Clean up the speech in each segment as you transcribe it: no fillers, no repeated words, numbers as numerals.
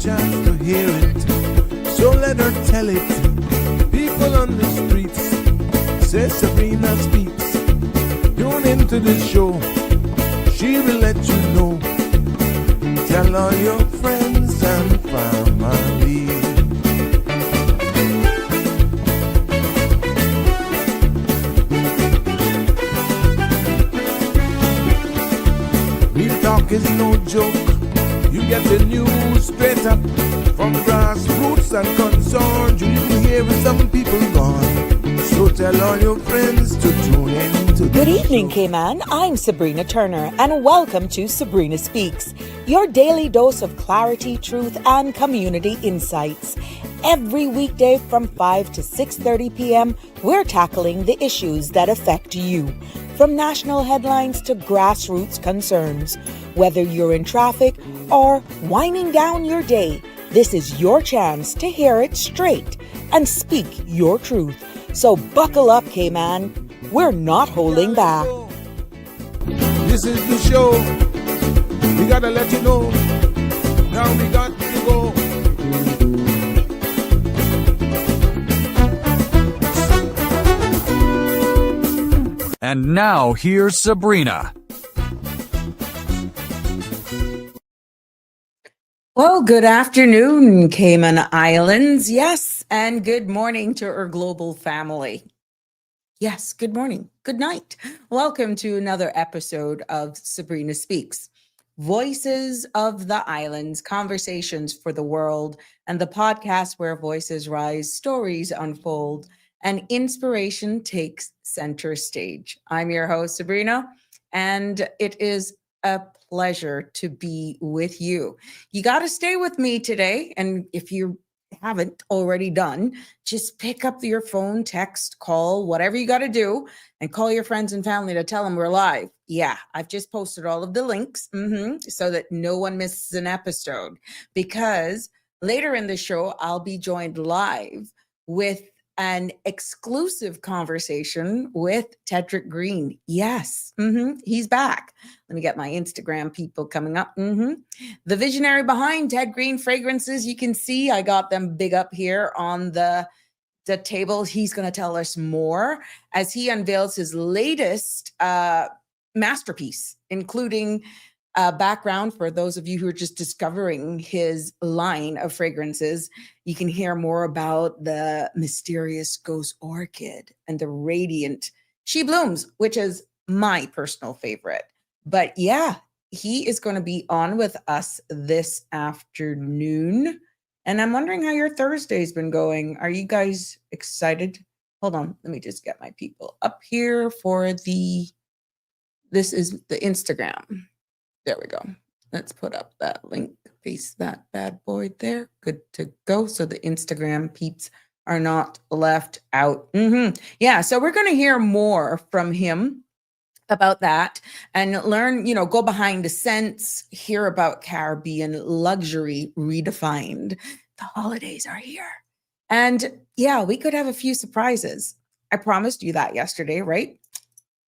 chance to hear it, so let her tell it. People on the streets say Sabrina speaks. Tune into the show, she will let you know. Tell all your friends and family. Real talk is no joke. You get the news straight up from grassroots and concerns. You hear some people gone. So tell all your friends to tune in to Good evening, Cayman. I'm Sabrina Turner, and welcome to Sabrina Speaks, your daily dose of clarity, truth, and community insights. Every weekday from 5 to 6:30 p.m., we're tackling the issues that affect you, from national headlines to grassroots concerns. Whether you're in traffic or winding down your day, this is your chance to hear it straight and speak your truth. So buckle up, Cayman. We're not holding back. This is the show. We gotta let you know. Now we got to go. And now here's Sabrina. Well, good afternoon, Cayman Islands. Yes, and good morning to our global family. Yes, good morning, good night. Welcome to another episode of Sabrina Speaks. Voices of the Islands, conversations for the world, and the podcast where voices rise, stories unfold, and inspiration takes center stage. I'm your host, Sabrina, and it is a pleasure to be with you. You got to stay with me today, and if you haven't already done, just pick up your phone, text, call, whatever you got to do, and call your friends and family to tell them we're live. Yeah, I've just posted all of the links so that no one misses an episode, because later in the show, I'll be joined live with an exclusive conversation with Tedrick Green. Yes, he's back. Let me get my Instagram people coming up. The visionary behind Ted Green Fragrances. You can see I got them big up here on the table. He's going to tell us more as he unveils his latest masterpiece, including background for those of you who are just discovering his line of fragrances. You can hear more about the mysterious ghost orchid and the radiant She Blooms, which is my personal favorite. But yeah, he is going to be on with us this afternoon. And I'm wondering how your Thursday's been going. Are you guys excited? Hold on, let me just get my people up here for this is the Instagram. There we go. Let's put up that link, paste that bad boy there. Good to go. So the Instagram peeps are not left out. Yeah, so we're going to hear more from him about that and learn, go behind the scents, hear about Caribbean luxury redefined. The holidays are here. And yeah, we could have a few surprises. I promised you that yesterday, right?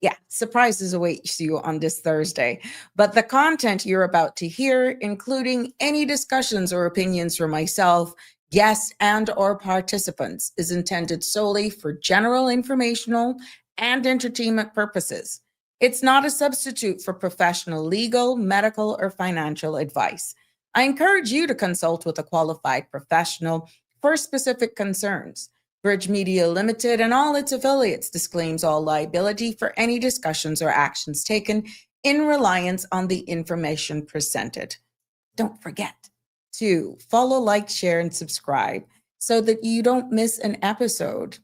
Yeah, surprises await you on this Thursday. But the content you're about to hear, including any discussions or opinions from myself, guests, and or participants, is intended solely for general informational and entertainment purposes. It's not a substitute for professional legal, medical, or financial advice. I encourage you to consult with a qualified professional for specific concerns. Bridge Media Limited and all its affiliates disclaims all liability for any discussions or actions taken in reliance on the information presented. Don't forget to follow, like, share, and subscribe so that you don't miss an episode.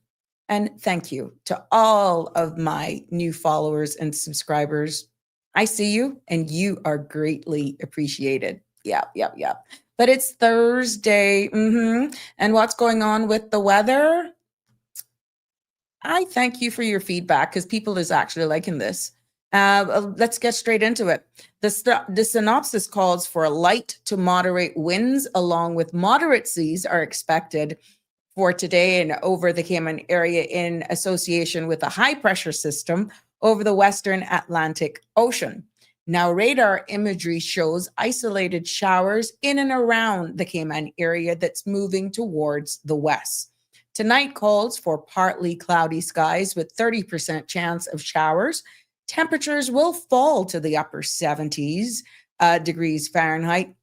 And thank you to all of my new followers and subscribers. I see you and you are greatly appreciated. Yep. But it's Thursday. And what's going on with the weather? I thank you for your feedback because people is actually liking this. Let's get straight into it. The synopsis calls for light to moderate winds along with moderate seas are expected for today and over the Cayman area in association with a high pressure system over the Western Atlantic Ocean. Now, radar imagery shows isolated showers in and around the Cayman area that's moving towards the west. Tonight calls for partly cloudy skies with 30% chance of showers. Temperatures will fall to the upper 70s degrees Fahrenheit.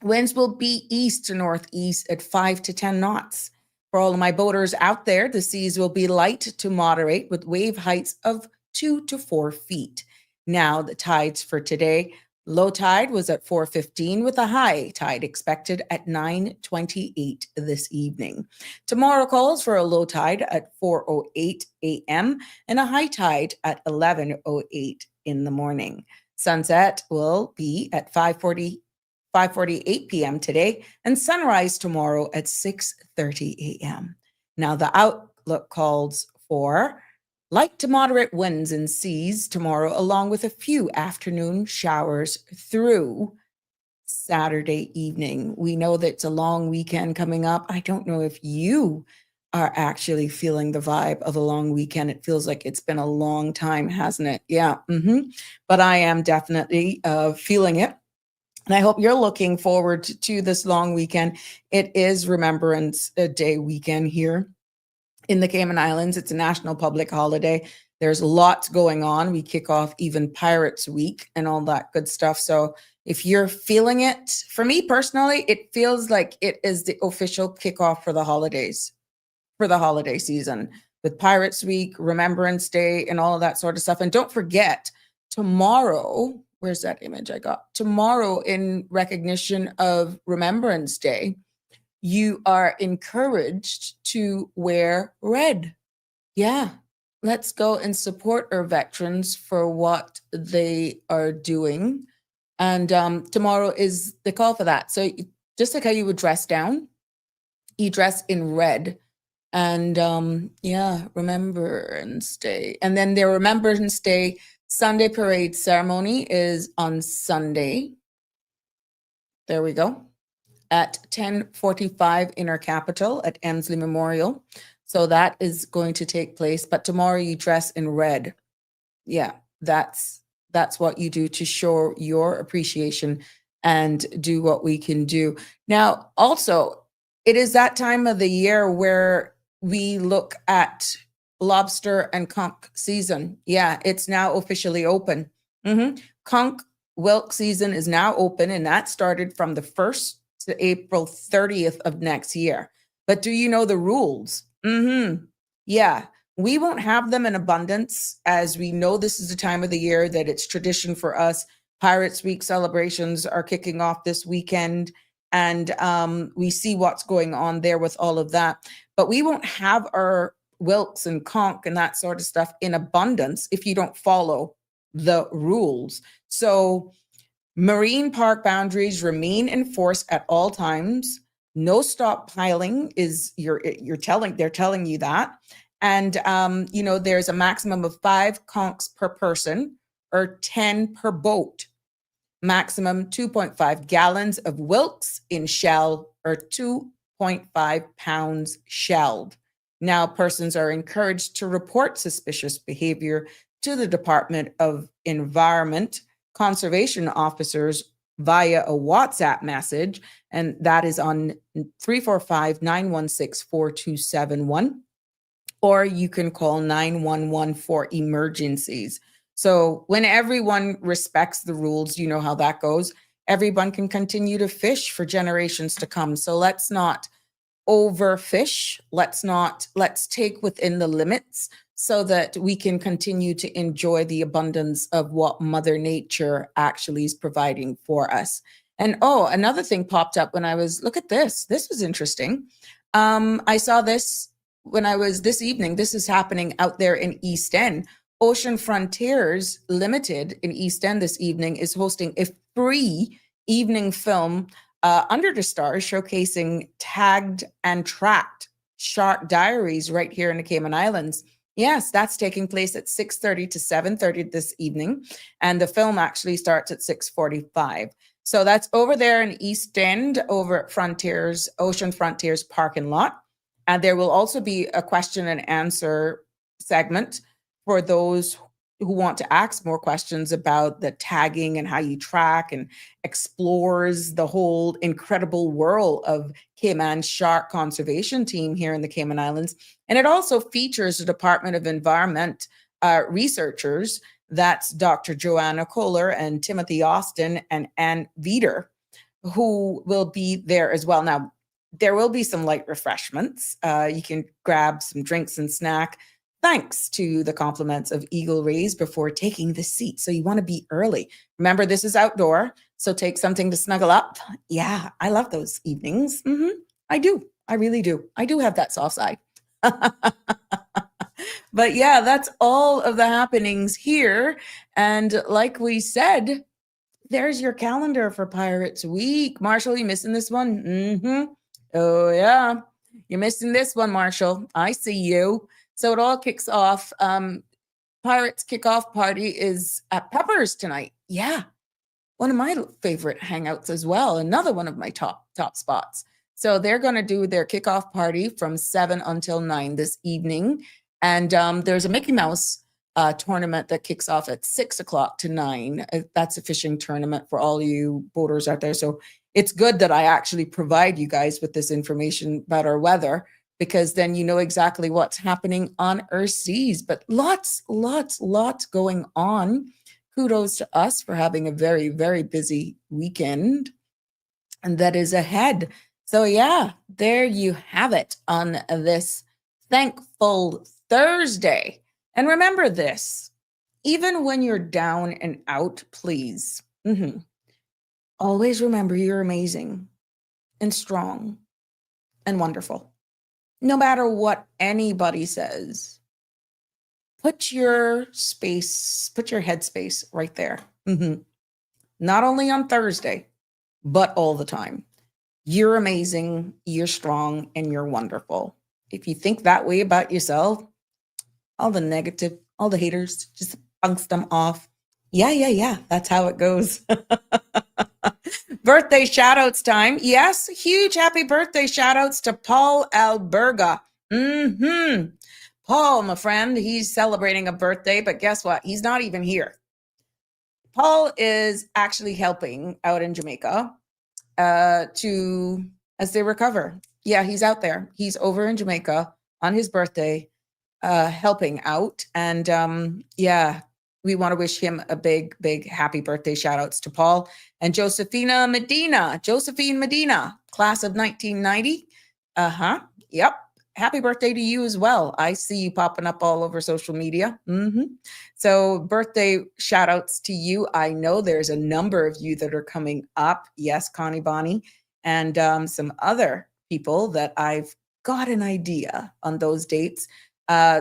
Winds will be east to northeast at 5 to 10 knots. For all of my boaters out there, the seas will be light to moderate with wave heights of 2 to 4 feet. Now, the tides for today. Low tide was at 4:15 with a high tide expected at 9:28 this evening. Tomorrow calls for a low tide at 4:08 a.m. and a high tide at 11:08 in the morning. Sunset will be at 5:48 p.m. today and sunrise tomorrow at 6:30 a.m. Now, the outlook calls for light to moderate winds and seas tomorrow, along with a few afternoon showers through Saturday evening. We know that it's a long weekend coming up. I don't know if you are actually feeling the vibe of a long weekend. It feels like it's been a long time, hasn't it? Yeah. But I am definitely feeling it. And I hope you're looking forward to this long weekend. It is Remembrance Day weekend here in the Cayman Islands. It's a national public holiday. There's lots going on. We kick off even Pirates Week and all that good stuff. So if you're feeling it, for me personally, it feels like it is the official kickoff for the holidays, for the holiday season, with Pirates Week, Remembrance Day, and all of that sort of stuff. And don't forget, tomorrow, where's that image I got? Tomorrow, in recognition of Remembrance Day, you are encouraged to wear red. Yeah, let's go and support our veterans for what they are doing. And tomorrow is the call for that. So just like how you would dress down, you dress in red. And Remembrance Day. And then their Remembrance Day Sunday parade ceremony is on Sunday. There we go. At 10:45 Inner Capitol at Emsley Memorial. So that is going to take place. But tomorrow you dress in red. Yeah, that's what you do to show your appreciation and do what we can do. Now, also, it is that time of the year where we look at lobster and conch season. Yeah, it's now officially open. Conch whelk season is now open, and that started from the 1st to April 30th of next year. But do you know the rules? Yeah, we won't have them in abundance, as we know this is the time of the year that it's tradition for us. Pirates Week celebrations are kicking off this weekend, and we see what's going on there with all of that. But we won't have our whelks and conch and that sort of stuff in abundance if you don't follow the rules. So marine park boundaries remain in force at all times. No stockpiling is they're telling you that. And there's a maximum of 5 conchs per person or 10 per boat. Maximum 2.5 gallons of whelks in shell or 2.5 pounds shelled. Now, persons are encouraged to report suspicious behavior to the Department of Environment Conservation officers via a WhatsApp message, and that is on 345-916-4271, or you can call 911 for emergencies. So when everyone respects the rules, you know how that goes. Everyone can continue to fish for generations to come. So let's not overfish. Let's take within the limits so that we can continue to enjoy the abundance of what Mother Nature actually is providing for us. And another thing popped up when I was, look at this. This was interesting. I saw this when I was this evening. This is happening out there in East End. Ocean Frontiers Limited in East End this evening is hosting a free evening film under the stars, showcasing tagged and tracked shark diaries right here in the Cayman Islands. Yes, that's taking place at 6:30 to 7:30 this evening. And the film actually starts at 6:45. So that's over there in East End, over at Frontiers, Ocean Frontiers parking lot. And there will also be a question and answer segment for those who want to ask more questions about the tagging and how you track and explores the whole incredible world of Cayman shark conservation team here in the Cayman Islands. And it also features the Department of Environment researchers. That's Dr. Joanna Kohler and Timothy Austin and Ann Veeder, who will be there as well. Now, there will be some light refreshments. You can grab some drinks and snack, thanks to the compliments of Eagle Rays before taking the seat. So you want to be early. Remember, this is outdoor, so take something to snuggle up. Yeah, I love those evenings. I do. I really do. I do have that soft side. But yeah, that's all of the happenings here. And like we said, there's your calendar for Pirates Week. Marshall, you missing this one? Oh, yeah. You're missing this one, Marshall. I see you. So it all kicks off. Pirates kickoff party is at Peppers tonight. Yeah. One of my favorite hangouts as well. Another one of my top spots. So they're going to do their kickoff party from 7 until 9 this evening. And there's a Mickey Mouse tournament that kicks off at 6 o'clock to 9. That's a fishing tournament for all you boaters out there. So it's good that I actually provide you guys with this information about our weather, because then you know exactly what's happening on our seas. But lots going on. Kudos to us for having a very, very busy weekend, and that is ahead. So yeah, there you have it on this Thankful Thursday. And remember this, even when you're down and out, please, always remember you're amazing and strong and wonderful. No matter what anybody says, put your headspace right there. Not only on Thursday, but all the time. You're amazing, you're strong, and you're wonderful. If you think that way about yourself, all the negative, all the haters, just bounce them off. Yeah. That's how it goes. Birthday shout outs time. Yes, huge happy birthday shout outs to Paul Alberga. Paul, my friend, he's celebrating a birthday, but guess what? He's not even here. Paul is actually helping out in Jamaica as they recover. Yeah, he's out there. He's over in Jamaica on his birthday, helping out. And we want to wish him a big happy birthday. Shout outs to Paul and Josephine Medina, class of 1990. Yep. Happy birthday to you as well. I see you popping up all over social media. So birthday shout outs to you. I know there's a number of you that are coming up. Yes, Connie Bonnie and some other people that I've got an idea on those dates.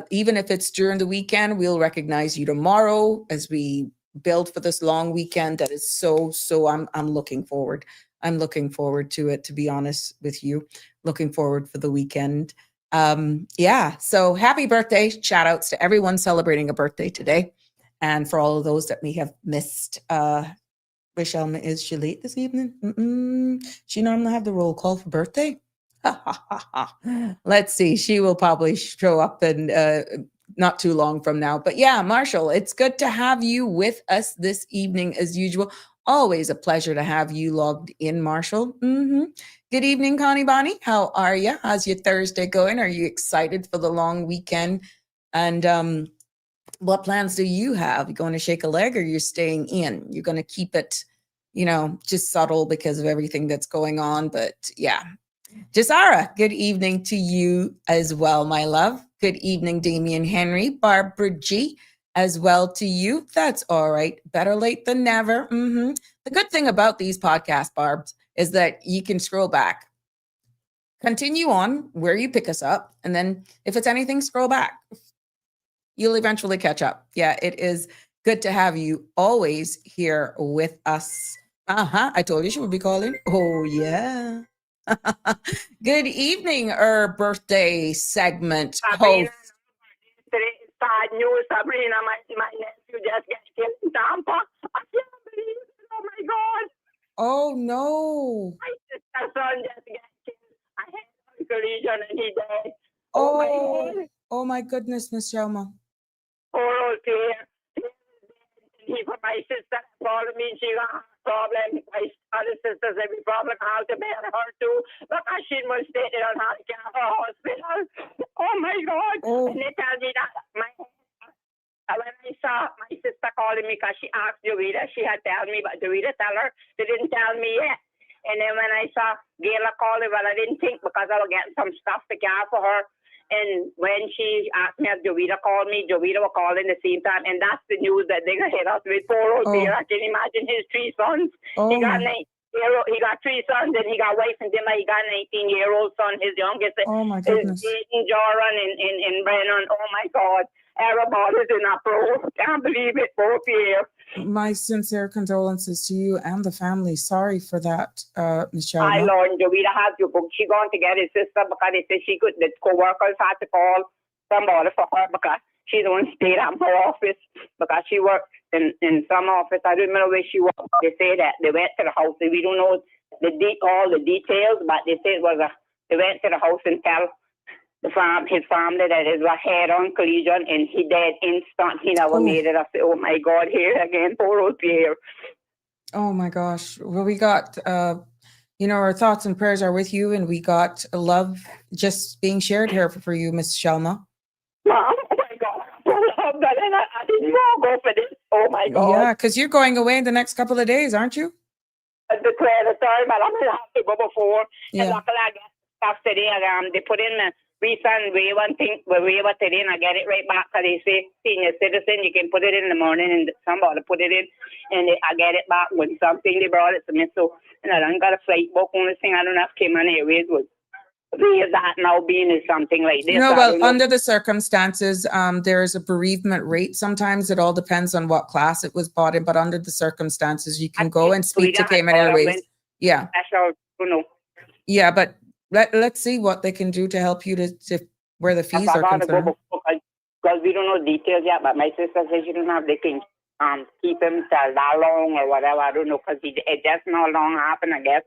Even if it's during the weekend, we'll recognize you tomorrow as we build for this long weekend. That is so I'm looking forward. I'm looking forward to it, to be honest with you. Looking forward for the weekend. So happy birthday. Shout outs to everyone celebrating a birthday today. And for all of those that may have missed, Rochelle, is she late this evening? She normally have the roll call for birthday. Let's see. She will probably show up in not too long from now. But yeah, Marshall, it's good to have you with us this evening as usual. Always a pleasure to have you logged in, Marshall. Good evening, Connie Bonnie. How are you? How's your Thursday going? Are you excited for the long weekend? And what plans do you have? You going to shake a leg, or you're staying in? You're going to keep it, just subtle because of everything that's going on. But yeah. Jasara, good evening to you as well, my love. Good evening, Damian Henry. Barbara G, as well to you. That's all right. Better late than never. The good thing about these podcast, Barbs, is that you can scroll back. Continue on where you pick us up. And then if it's anything, scroll back. You'll eventually catch up. Yeah, it is good to have you always here with us. I told you she would be calling. Oh, yeah. Good evening, our birthday segment host. It's bad news, Sabrina. My nephew just got killed in Tampa. I can't believe it. Oh my God. Oh no. My sister's son just got killed. I had a collision and he died. Oh my goodness, Miss Shelma. Poor old Pierre. she got a problem. My other sisters every problem how to bear her too. Because she was stated on how to get her hospital. Oh my God. Oh. And they tell me that when I saw my sister calling me because she asked Joita, she had told me, but Joita tell her, they didn't tell me yet. And then when I saw Gayla calling, well, I didn't think because I was getting some stuff to care for her. And when she asked me if Joita called me, Joita was calling the same time. And that's the news that they're going to hit us with. Poor old dear. I can imagine his 3 sons. Oh, He got 3 sons, and he got wife, and then he got 19-year-old son. His youngest oh my is goodness. Jaden Joran and Brennan. Oh my God. Everybody's in a pro. Can't believe it, both years. My sincere condolences to you and the family. Sorry for that, Michelle. I learned Joita has your book. She going to get his sister because they said she could, the co-workers had to call somebody for her because she don't stay at her office because she worked in some office. I don't remember where she worked. They say that they went to the house. We don't know all the details, but they said it was they went to the house and tell his family that it was head-on collision and he died instant. He never made it. I said, oh my God, here again, poor old Pierre. Oh my gosh. Well, we got, our thoughts and prayers are with you, and we got love just being shared here for you, Miss Shelma. Mom, oh my God, I love that, and I didn't want to go for this. Oh my God. Yeah, because you're going away in the next couple of days, aren't you? The creditor, but I'm going to have to go before. Yeah. And luckily I get stuff today. They put in the recent waiver thing, waiver today, and I get it right back. So they say, senior citizen, you can put it in the morning, and somebody put it in, and I get it back when something they brought it to me. So, and I done got a flight book. Only thing I don't have Cayman Airways was where that now being is something like this. Well, under the circumstances, there is a bereavement rate. Sometimes it all depends on what class it was bought in, but under the circumstances, you can go and speak to Cayman Airways. Yeah. Yeah, but let's see what they can do to help you to where the fees are concerned. Because we don't know details yet, but my sister says she don't have, they can keep him till that long or whatever. I don't know, because it just not long happen, I guess.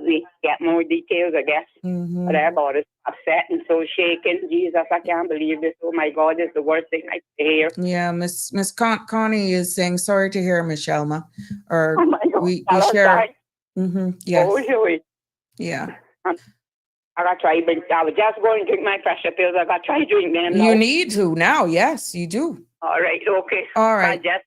We get more details, I guess. Mm-hmm. But everybody's upset and so shaken. Jesus, I can't believe this. Oh my God, it's the worst thing I hear. Yeah, Miss Connie is saying sorry to hear, Miss Shelma. Or oh my God, we share. Mm-hmm. Yes. Oh, really? Yeah. I got to try, but I was just going to drink my pressure pills. I got to try drink them now. You need to now. Yes, you do. All right. Okay. All right. I just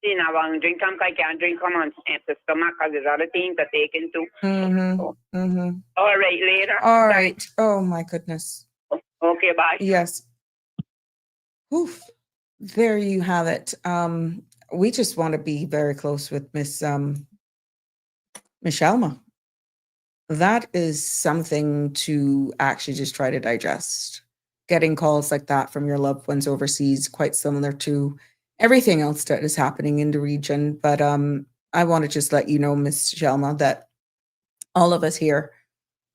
I want to drink them. I can't drink them on the stomach because there's other things to take into. Mm-hmm. So. Mm-hmm. All right. Later. All right. Oh my goodness. Okay. Bye. Yes. Oof. There you have it. We just want to be very close with Miss Shelma. That is something to actually just try to digest. Getting calls like that from your loved ones overseas, quite similar to everything else that is happening in the region. But I want to just let you know, Miss Shelma, that all of us here,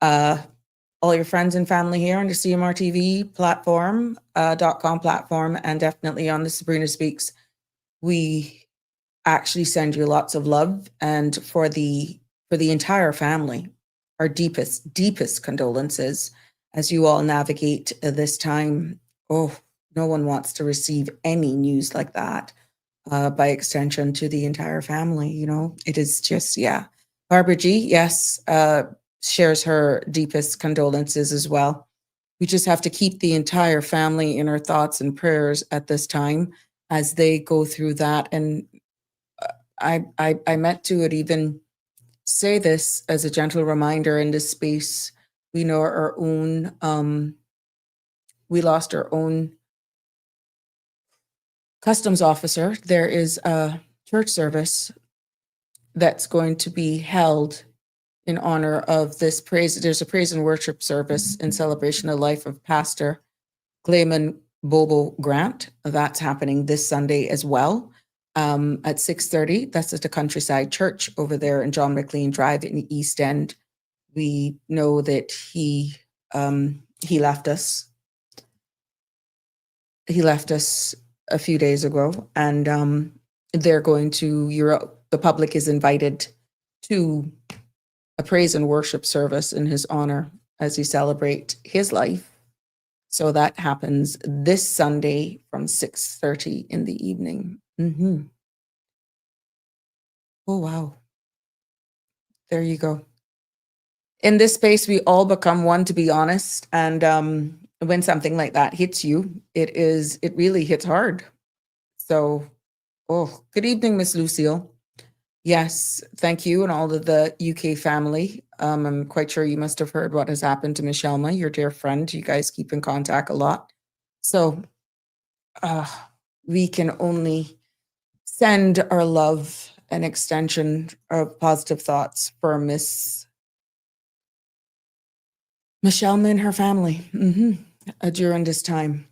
all your friends and family here on the CMR TV platform, .com platform, and definitely on the Sabrina Speaks, we actually send you lots of love, and for the entire family, our deepest condolences as you all navigate this time. Oh, no one wants to receive any news like that. By extension to the entire family, it is just, yeah. Barbara G, yes, shares her deepest condolences as well. We just have to keep the entire family in our thoughts and prayers at this time as they go through that. And I meant to even say this as a gentle reminder in this space. We know our own, we lost our own customs officer. There is a church service that's going to be held in honor of this praise. There's a praise and worship service in celebration of the life of Pastor Clayman Bobo Grant. That's happening this Sunday as well. At 6:30, that's at the Countryside Church over there in John McLean Drive in the East End. We know that he left us. He left us a few days ago, and they're going to Europe. The public is invited to a praise and worship service in his honor as he celebrate his life. So that happens this Sunday from 6:30 in the evening. Mm-hmm. Oh, wow. There you go. In this space, we all become one, to be honest. And when something like that hits you, it really hits hard. So, oh, good evening, Miss Lucille. Yes, thank you and all of the UK family. I'm quite sure you must have heard what has happened to Michelma, your dear friend. You guys keep in contact a lot. So uh, we can only send our love and extension of positive thoughts for Miss Michelma and her family during this time.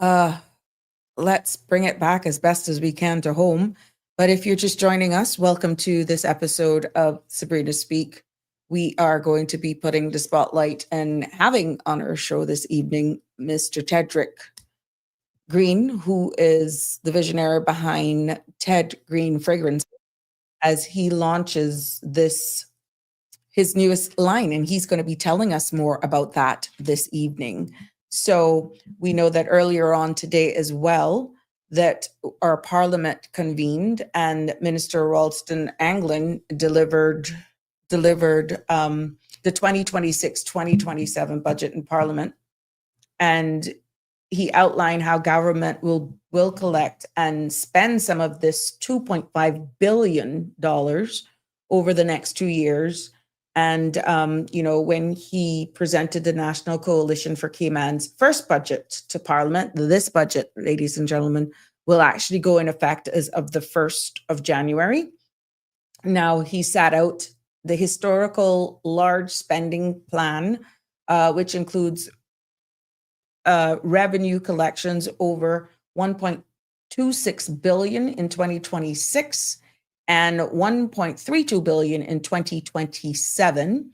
Let's bring it back as best as we can to home. But if you're just joining us, welcome to this episode of Sabrina Speak. We are going to be putting the spotlight and having on our show this evening Mr. Tedrick Green, who is the visionary behind Ted Green Fragrance, as he launches his newest line, and he's going to be telling us more about that this evening. So we know that earlier on today as well, that our parliament convened and Minister Ralston Anglin delivered the 2026-2027 budget in Parliament. And he outlined how government will collect and spend some of this $2.5 billion over the next 2 years. And, when he presented the National Coalition for Cayman's first budget to Parliament, this budget, ladies and gentlemen, will actually go in effect as of the 1st of January. Now, he set out the historical large spending plan, which includes revenue collections over $1.26 billion in 2026 and $1.32 billion in 2027,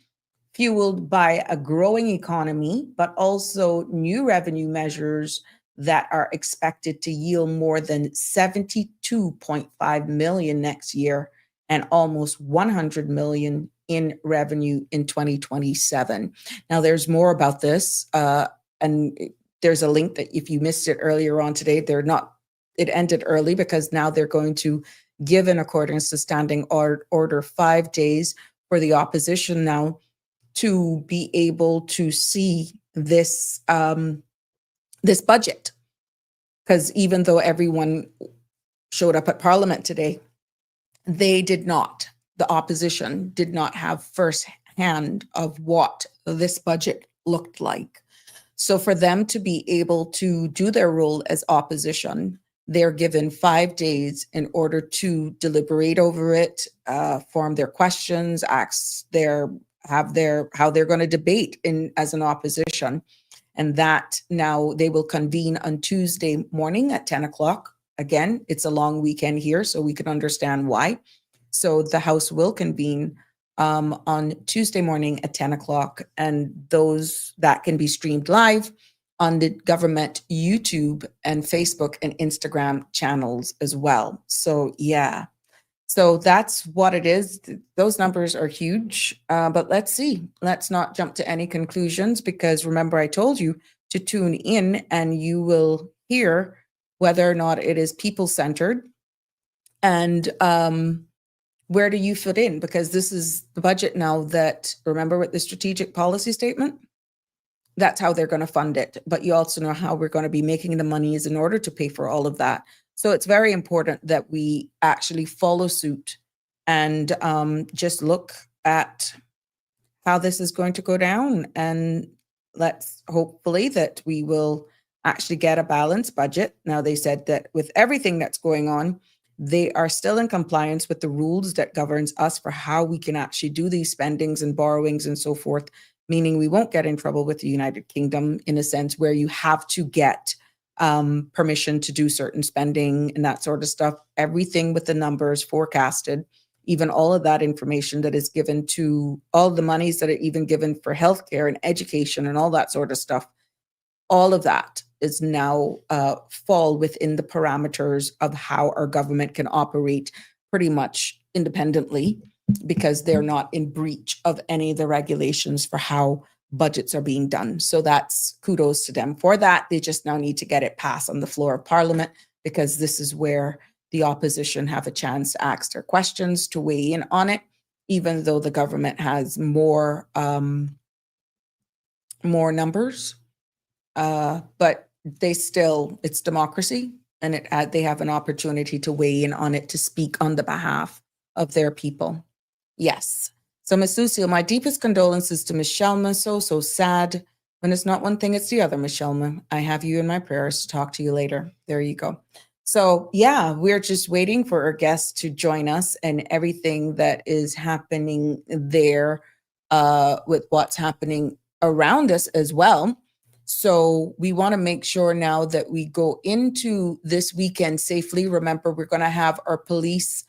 fueled by a growing economy, but also new revenue measures that are expected to yield more than $72.5 million next year and almost $100 million in revenue in 2027. Now, there's more about this, and there's a link that if you missed it earlier on today, it ended early because now they're going to give, in accordance to standing order, 5 days for the opposition now to be able to see this this budget. Because even though everyone showed up at Parliament today, the opposition did not have first hand of what this budget looked like. So for them to be able to do their role as opposition, they're given 5 days in order to deliberate over it, form their questions, how they're going to debate as an opposition. And that now they will convene on Tuesday morning at 10 o'clock. Again, it's a long weekend here, so we can understand why. So the House will convene on Tuesday morning at 10 o'clock, and that can be streamed live on the government YouTube and Facebook and Instagram channels as well. So yeah, so that's what it is. Those numbers are huge, but let's see. Let's not jump to any conclusions, because remember, I told you to tune in and you will hear whether or not it is people-centered and where do you fit in? Because this is the budget now that, remember with the strategic policy statement, that's how they're going to fund it. But you also know how we're going to be making the monies in order to pay for all of that. So it's very important that we actually follow suit and just look at how this is going to go down. And let's hopefully that we will actually get a balanced budget. Now, they said that with everything that's going on, they are still in compliance with the rules that governs us for how we can actually do these spendings and borrowings and so forth, meaning we won't get in trouble with the United Kingdom in a sense where you have to get permission to do certain spending and that sort of stuff. Everything with the numbers forecasted, even all of that information that is given to all the monies that are even given for healthcare and education and all that sort of stuff, all of that is now fall within the parameters of how our government can operate pretty much independently, because they're not in breach of any of the regulations for how budgets are being done. So that's kudos to them for that. They just now need to get it passed on the floor of Parliament, because this is where the opposition have a chance to ask their questions, to weigh in on it, even though the government has more numbers. But it's democracy, and they have an opportunity to weigh in on it, to speak on the behalf of their people. Yes. So, Miss Lucille, my deepest condolences to Miss Shelma. So sad. When it's not one thing, it's the other, Miss Shelma. I have you in my prayers to talk to you later. There you go. So, yeah, we're just waiting for our guests to join us and everything that is happening there with what's happening around us as well. So we want to make sure now that we go into this weekend safely. Remember, we're going to have our police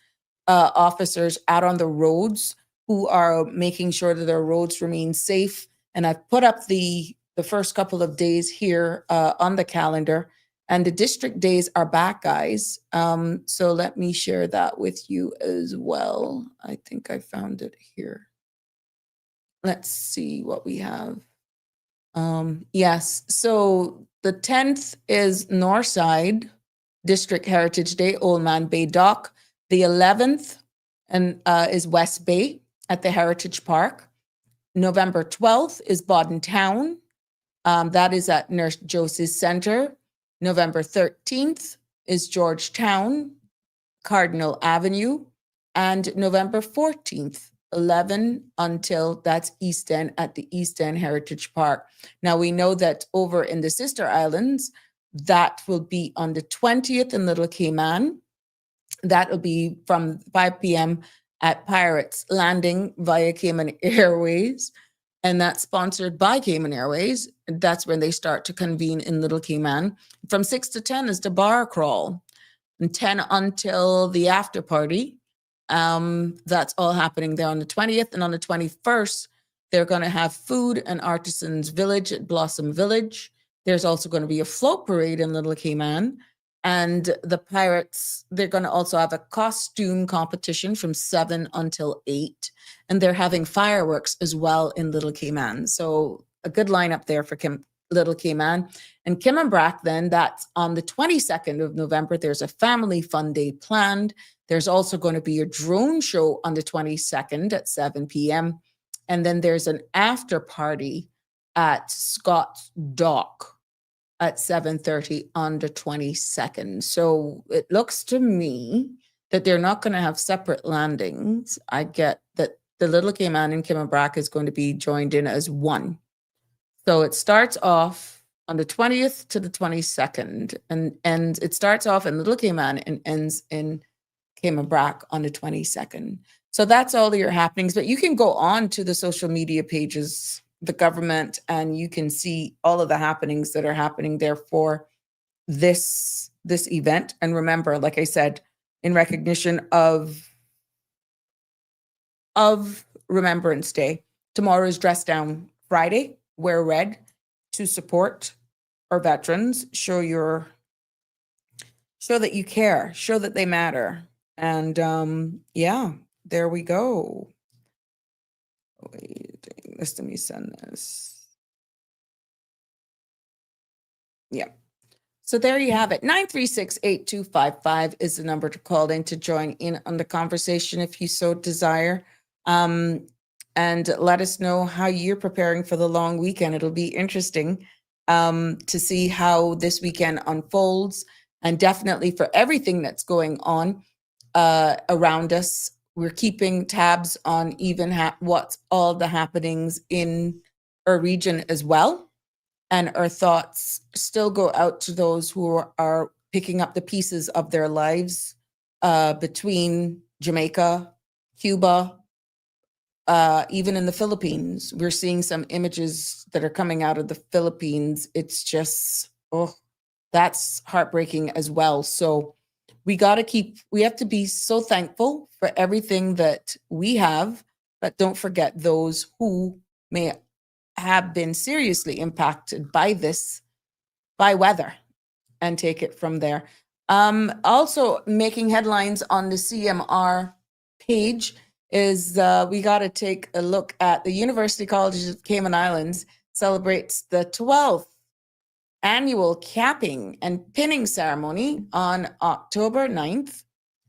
officers out on the roads who are making sure that our roads remain safe. And I've put up the first couple of days here on the calendar, and the district days are back, guys. So let me share that with you as well. I think I found it here. Let's see what we have. Yes, so the 10th is Northside District Heritage Day, Old Man Bay Dock. The 11th is West Bay at the Heritage Park. November 12th is Bodden Town. That is at Nurse Josie's Center. November 13th is Georgetown, Cardinal Avenue. And November 14th, 11 until that's East End at the East End Heritage Park. Now we know that over in the Sister Islands, that will be on the 20th in Little Cayman. That will be from 5 p.m. at Pirates Landing via Cayman Airways. And that's sponsored by Cayman Airways. That's when they start to convene in Little Cayman. From 6 to 10 is the bar crawl. And 10 until the after party. That's all happening there on the 20th. And on the 21st, they're going to have food and artisans village at Blossom Village. There's also going to be a float parade in Little Cayman. And the Pirates, they're going to also have a costume competition from 7 until 8. And they're having fireworks as well in Little Cayman. So a good lineup there for Little Cayman. And Kimmenbrack, then, that's on the 22nd of November. There's a family fun day planned. There's also going to be a drone show on the 22nd at 7 p.m. And then there's an after party at Scott's Dock at 7:30 on the 22nd. So it looks to me that they're not going to have separate landings. I get that the Little Cayman and Kimmenbrack is going to be joined in as one. So it starts off on the 20th to the 22nd, and it starts off in Little Cayman and ends in Kimmenbrack on the 22nd. So that's all your happenings, but you can go on to the social media pages, the government, and you can see all of the happenings that are happening there for this event. And remember, like I said, in recognition of Remembrance Day, tomorrow is Dress Down Friday. Wear red to support our veterans. Show that you care, show that they matter. And yeah, there we go. Wait, let me send this. Yeah. So there you have it. 936-8255 is the number to call in to join in on the conversation if you so desire. And let us know how you're preparing for the long weekend. It'll be interesting to see how this weekend unfolds, and definitely for everything that's going on around us. We're keeping tabs on even what's all the happenings in our region as well. And our thoughts still go out to those who are picking up the pieces of their lives between Jamaica, Cuba, even in the Philippines. We're seeing some images that are coming out of the Philippines. It's just, that's heartbreaking as well. So we have to be so thankful for everything that we have, but don't forget those who may have been seriously impacted by weather, and take it from there. Also making headlines on the CMR page is we got to take a look at the University College of Cayman Islands celebrates the 12th annual capping and pinning ceremony on October 9th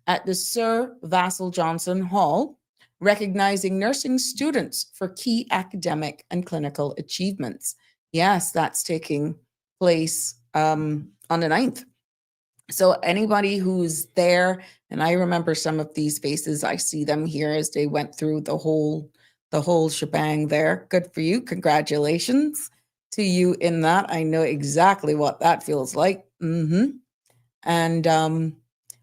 at the Sir Vassal Johnson Hall, recognizing nursing students for key academic and clinical achievements. Yes, that's taking place on the 9th. So anybody who's there, and I remember some of these faces, I see them here as they went through the whole shebang there. Good for you. Congratulations to you in that. I know exactly what that feels like. And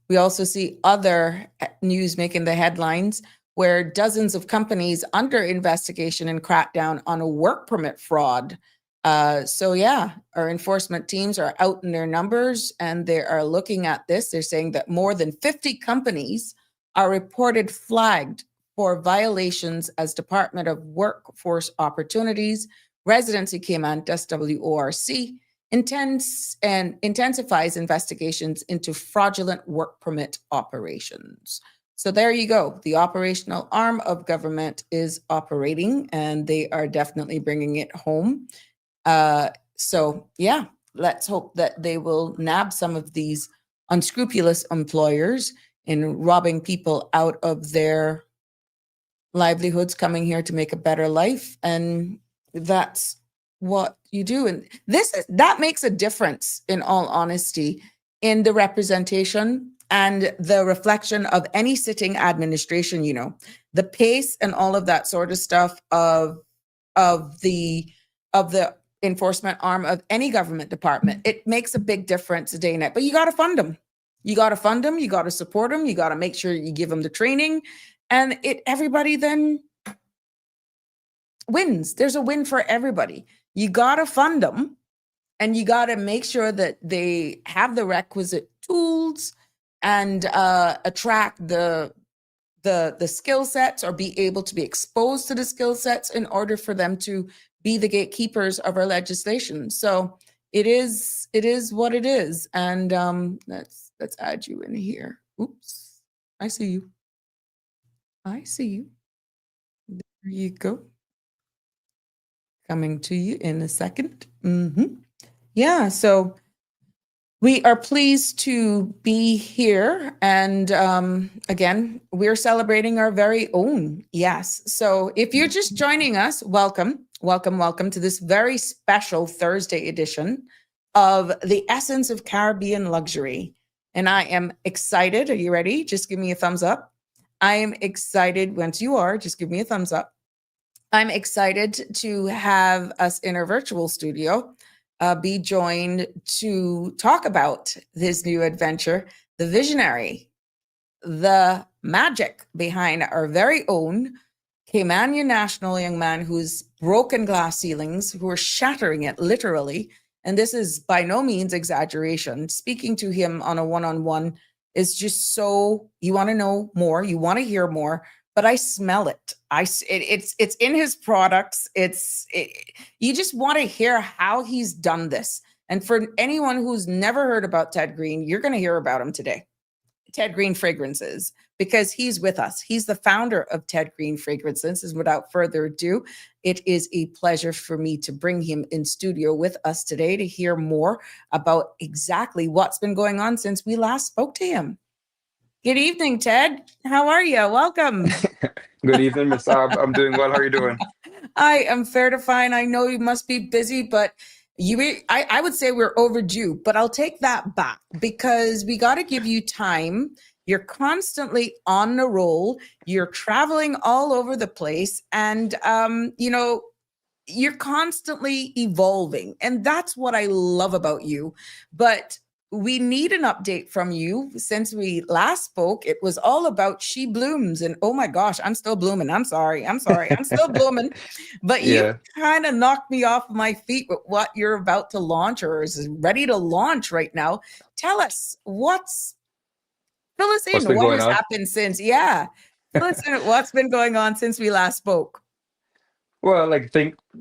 we also see other news making the headlines where dozens of companies under investigation and crackdown on a work permit fraud. So yeah, our enforcement teams are out in their numbers and they are looking at this. They're saying that more than 50 companies are reported flagged for violations as Department of Workforce Opportunities, Residency Cayman, SWORC, intensifies investigations into fraudulent work permit operations. So there you go. The operational arm of government is operating and they are definitely bringing it home. So yeah, let's hope that they will nab some of these unscrupulous employers in robbing people out of their livelihoods, coming here to make a better life. And that's what you do. And that makes a difference, in all honesty, in the representation and the reflection of any sitting administration, the pace and all of that sort of stuff of the enforcement arm of any government department. It makes a big difference day and night, but you got to fund them. You got to fund them. You got to support them. You got to make sure you give them the training, and everybody then wins. There's a win for everybody. You got to fund them, and you got to make sure that they have the requisite tools and attract the skill sets, or be able to be exposed to the skill sets in order for them to be the gatekeepers of our legislation. So it is what it is. And let's add you in here. Oops, I see you. I see you. There you go. Coming to you in a second. Yeah, so we are pleased to be here. And again, we're celebrating our very own. Yes. So if you're just joining us, welcome to this very special Thursday edition of The Essence of Caribbean Luxury. And I am excited. Are you ready? Just give me a thumbs up. I am excited. Once you are, just give me a thumbs up. I'm excited to have us in our virtual studio be joined to talk about this new adventure, the visionary, the magic behind our very own Caymanian national young man who's broken glass ceilings, who are shattering it literally. And this is by no means exaggeration. Speaking to him on a one-on-one is just so, you want to know more, you want to hear more, but I smell it. It's in his products. You just want to hear how he's done this. And for anyone who's never heard about Ted Green, you're going to hear about him today. Ted Green Fragrances, because he's with us. He's the founder of Ted Green Fragrances. And without further ado, it is a pleasure for me to bring him in studio with us today to hear more about exactly what's been going on since we last spoke to him. Good evening, Ted. How are you? Welcome. Good evening, Miss Ab. I'm doing well. How are you doing? I am fair to fine. I know you must be busy, but I would say we're overdue, but I'll take that back because we got to give you time. You're constantly on the roll. You're traveling all over the place, and you're constantly evolving, and that's what I love about you. But we need an update from you. Since we last spoke, it was all about She Blooms. And oh my gosh, I'm still blooming. I'm sorry. I'm still blooming. But you kind of knocked me off my feet with what you're about to launch or is ready to launch right now. Tell us fill us in. What has happened since? Yeah. Fill us in what's been going on since we last spoke. Well,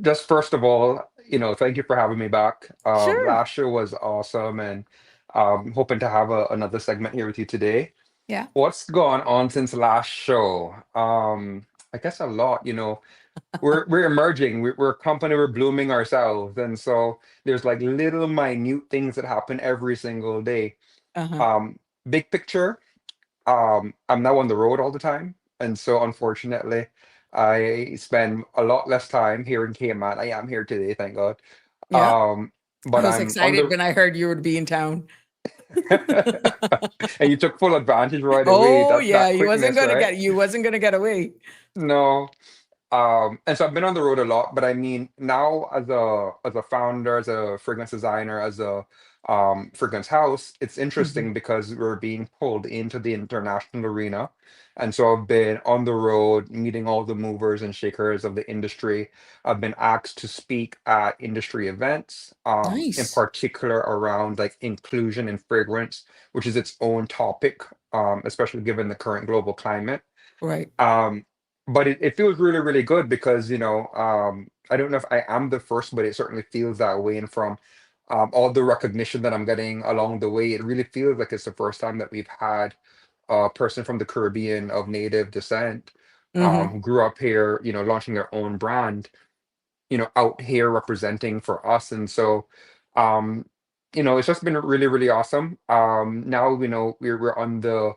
just first of all, thank you for having me back. Sure. Last show was awesome, and hoping to have another segment here with you today. Yeah. What's gone on since last show? I guess a lot. We're emerging. We're a company. We're blooming ourselves, and so there's like little minute things that happen every single day. Uh-huh. Big picture. I'm now on the road all the time, and so unfortunately, I spend a lot less time here in Cayman. I am here today, thank God. Yeah. Um, I but was I'm on excited the when I heard you would be in town. and you took full advantage right away. Oh That yeah, quickness, right? you wasn't gonna get away. No. And so I've been on the road a lot, but I mean now as a founder, as a fragrance designer, as a fragrance house, it's Mhm. interesting because we're being pulled into the international arena. And so I've been on the road meeting all the movers and shakers of the industry. I've been asked to speak at industry events, in Nice. particular around like inclusion in fragrance, which is its own topic, especially given the current global climate. Right. Um, but it feels really, really good because, I don't know if I am the first, but it certainly feels that way. And from all the recognition that I'm getting along the way, it really feels like it's the first time that we've had a person from the Caribbean of native descent, Mm-hmm. who grew up here, launching their own brand, out here representing for us. And so, um, it's just been really, really awesome. Now, we're on the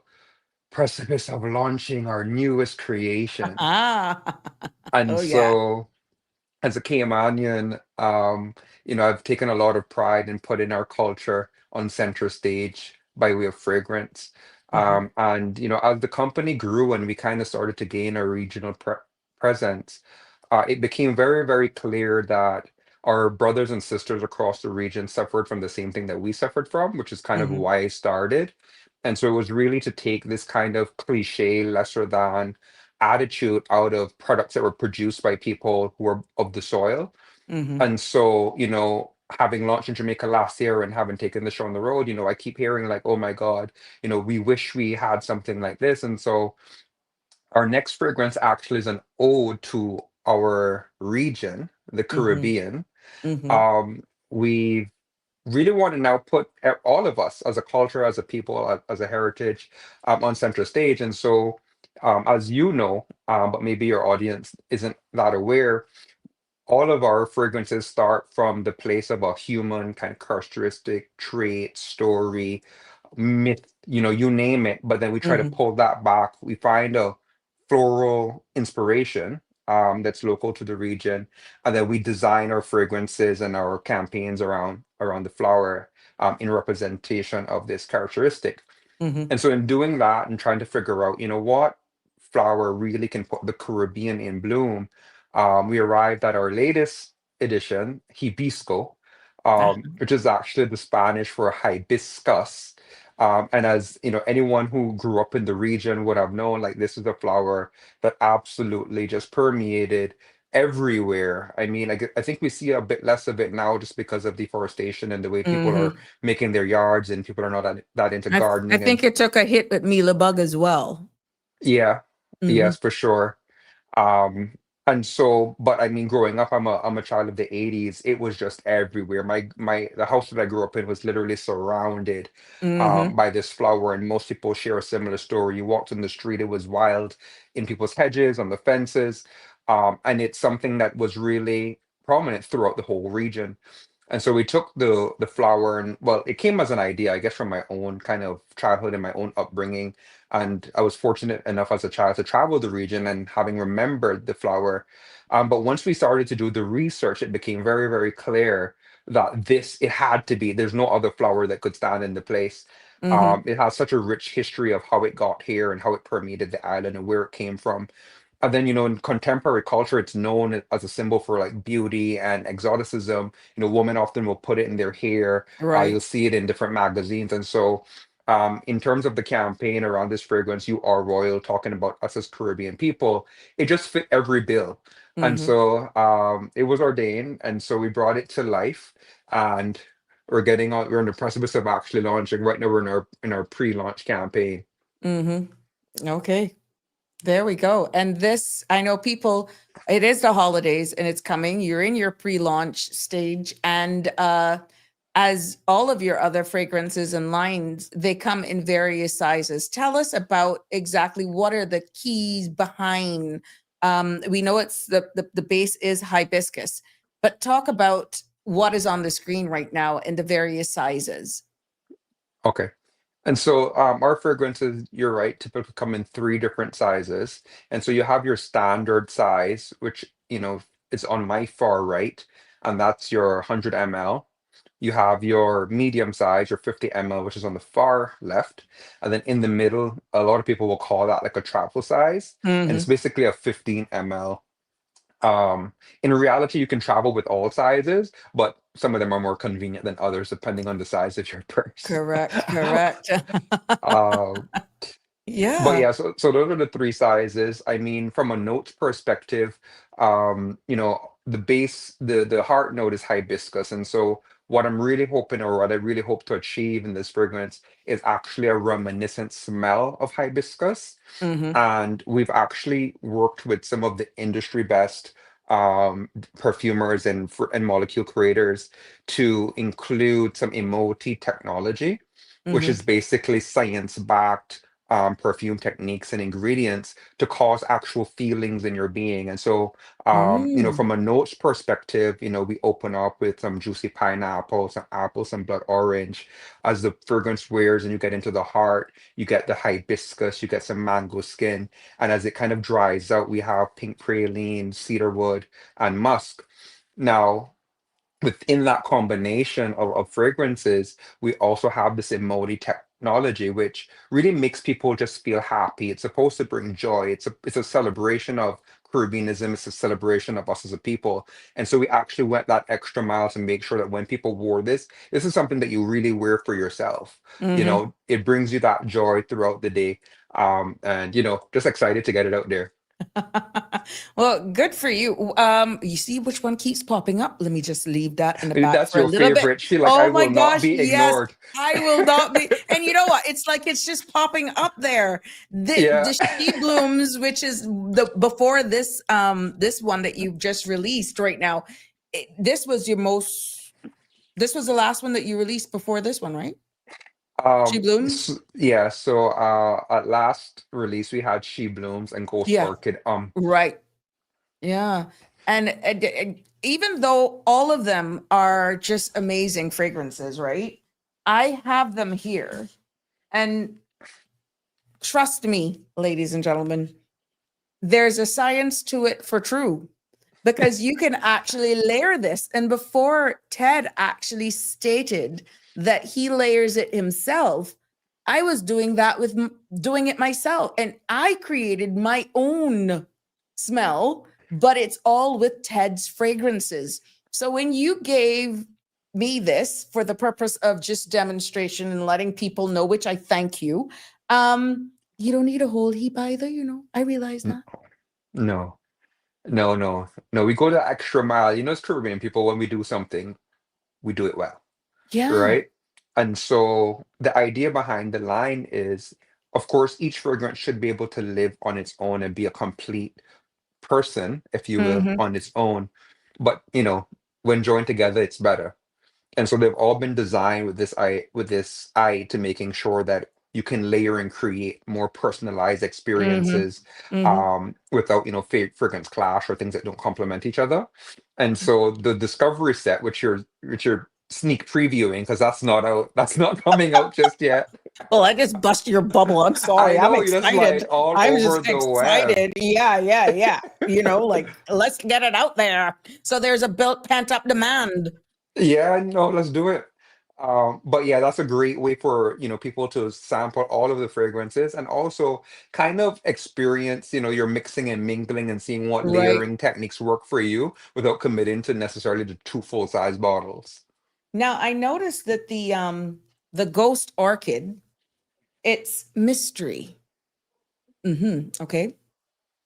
precipice of launching our newest creation. Ah. And Oh yeah. so as a Caymanian, I've taken a lot of pride in putting our culture on center stage by way of fragrance. Mhm. And as the company grew and we kind of started to gain a regional presence, it became very, very clear that our brothers and sisters across the region suffered from the same thing that we suffered from, which is kind of Mhm. why I started. And so it was really to take this kind of cliche, lesser than attitude out of products that were produced by people who are of the soil. Mhm. And so, having launched in Jamaica last year and having taken the show on the road, I keep hearing like, oh my God, we wish we had something like this. And so our next fragrance actually is an ode to our region, the Mhm. Caribbean. Mhm. We really want to now put all of us as a culture, as a people, as a heritage, on center stage. And so, as you know, but maybe your audience isn't that aware, all of our fragrances start from the place of a human kind of characteristic, trait, story, myth, you name it. But then we try to Mhm. pull that back. We find a floral inspiration, that's local to the region, and then we design our fragrances and our campaigns around the flower, in representation of this characteristic. Mhm. And so in doing that and trying to figure out, what flower really can put the Caribbean in bloom, we arrived at our latest edition, Hibisco, Ah. which is actually the Spanish for hibiscus. And as anyone who grew up in the region would have known, like this is a flower that absolutely just permeated everywhere. I mean, I think we see a bit less of it now just because of deforestation and the way people are Mhm. making their yards and people are not that into I gardening and think it took a hit with Mila Bug as well. yeah, Mhm. yes, for sure. Um, and so, but I mean, growing up, I'm a child of the 80s. It was just everywhere. The house that I grew up in was literally surrounded, Mhm. by this flower, and most people share a similar story. You walked in the street, it was wild in people's hedges, on the fences, and it's something that was really prominent throughout the whole region. And so we took the flower, and well, it came as an idea, I guess, from my own kind of childhood and my own upbringing. And I was fortunate enough as a child to travel the region and having remembered the flower. But once we started to do the research, it became very, very clear that it had to be, there's no other flower that could stand in the place. Mhm. It has such a rich history of how it got here and how it permeated the island and where it came from. And then, in contemporary culture, it's known as a symbol for like beauty and exoticism. Women often will put it in their hair. You'll Right. see it in different magazines. And so, in terms of the campaign around this fragrance, You Are Royal, talking about us as Caribbean people, it just fit every bill. And Mhm. so, it was ordained. And so we brought it to life. And we're on the precipice of actually launching. Right now, we're in our pre-launch campaign. Mhm. Okay. There we go. And this, I know people, it is the holidays and it's coming. You're in your pre-launch stage and as all of your other fragrances and lines, they come in various sizes. Tell us about exactly what are the keys behind we know it's the base is hibiscus, but talk about what is on the screen right now in the various sizes. Okay. And so our fragrances, you're right, typically come in three different sizes. And so you have your standard size, which, is on my far right, and that's your 100 ml. You have your medium size, your 50 ml, which is on the far left. And then in the middle, a lot of people will call that like a travel size. And it's Hmm. basically a 15 ml. Um, in reality, you can travel with all sizes, but some of them are more convenient than others, depending on the size of your purse. Correct, correct. Uh, but Yeah. yeah, so those are the three sizes. I mean, from a notes perspective, the heart note is hibiscus, and so what I'm really hoping, or what I really hope to achieve in this fragrance, is actually a reminiscent smell of hibiscus. Hmm. And we've actually worked with some of the industry best perfumers and molecule creators to include some emoti technology, which Hmm. is basically science-backed perfume techniques and ingredients to cause actual feelings in your being. And so, Mm. from a notes perspective, we open up with some juicy pineapple, some apple, some blood orange. As the fragrance wears and you get into the heart, you get the hibiscus, you get some mango skin. And as it kind of dries out, we have pink praline, cedarwood, and musk. Now, within that combination of fragrances, we also have this emoji technology, which really makes people just feel happy. It's supposed to bring joy. It's a celebration of Caribbeanism. It's a celebration of us as a people. And so we actually went that extra mile to make sure that when people wore this is something that you really wear for yourself. Hmm. It brings you that joy throughout the day. And just excited to get it out there. Well, good for you. You see which one keeps popping up? Let me just leave that in the back That's for a your little bit. favorite. She like, I Oh my will not gosh, be yes, ignored. I will not be. And you know what? It's like it's just popping up there. Yeah. The She Blooms, which is the before this one that you've just released right now. This was the last one that you released before this one, right? She Blooms? Yeah, so at last release we had She Blooms and Ghost Yeah, Orchid. right. Yeah. And even though all of them are just amazing fragrances, right? I have them here. And trust me, ladies and gentlemen, there's a science to it for true because you can actually layer this. And before Ted actually stated that he layers it himself, I was doing that with doing it myself. And I created my own smell, but it's all with Ted's fragrances. So when you gave me this for the purpose of just demonstration and letting people know, which I thank you, you don't need a whole heap either, I realize N- that. no, no, no, no. We go the extra mile. As Caribbean people, when we do something, we do it well, Yeah. right? And so the idea behind the line is, of course, each fragrance should be able to live on its own and be a complete person, if you will, Mhm. on its own. But when joined together, it's better. And so they've all been designed with this eye to making sure that you can layer and create more personalized Mhm. experiences Mhm. without fragrance clash or things that don't complement each other. And so the discovery set, which you're sneak previewing, because that's not coming out just yet. Well, I just busted your bubble. I'm I sorry. I'm know you're just excited. like all I'm over just the web. excited. Yeah, yeah, yeah. Like let's get it out there. So there's a built pent up demand. Yeah, no, let's do it. But yeah, that's a great way for people to sample all of the fragrances and also kind of experience your mixing and mingling and seeing what Right. layering techniques work for you without committing to necessarily the two full-size bottles. Now I noticed that the ghost orchid, it's mystery. Okay.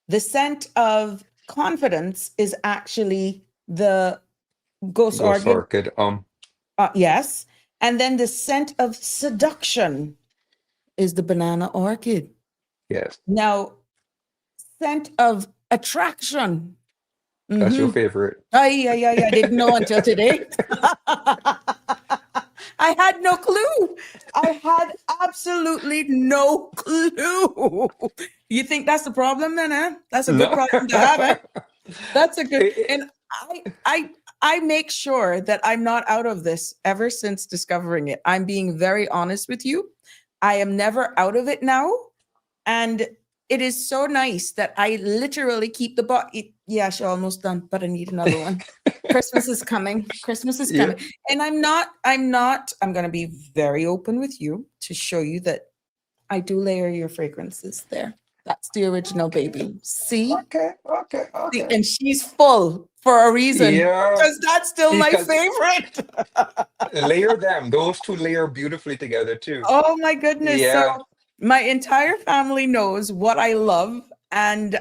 The scent of confidence is actually the ghost Ghost orchid. Orchid. Yes. And then the scent of seduction is the banana orchid. Yes, Now, scent of attraction. that's your Mm-hmm. favorite. I didn't know until today. I had no clue. I had absolutely no clue. You think that's the problem then, huh? That's a good No. problem to have, eh? That's a good, It- it- and I make sure that I'm not out of this ever since discovering it. I'm being very honest with you. I am never out of it now. And it is so nice that I literally keep the bottle. Yeah, she's almost done, but I need another one. Christmas is coming. Christmas is Yeah. coming. And I'm going to be very open with you to show you that I do layer your fragrances there. That's the original baby. See? Okay. Okay. See? Okay. And she's full for a reason Yeah. because that's still my Because favorite. layer them. Those two layer beautifully together too. Oh my goodness. So Yeah. my entire family knows what I love, and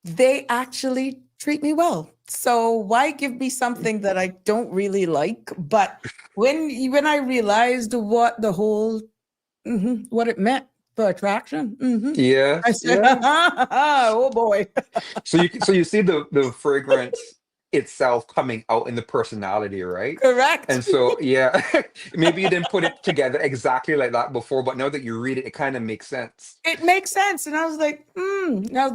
they actually treat me well. So why give me something that I don't really like? But when I realized what the whole what it meant for attraction, I Yes. said, Yes. oh boy. So you see the fragrance itself coming out in the personality, right? Correct. And so yeah, maybe you didn't put it together exactly like that before, but now that you read it, it kind of makes sense. It makes sense. And I was like, now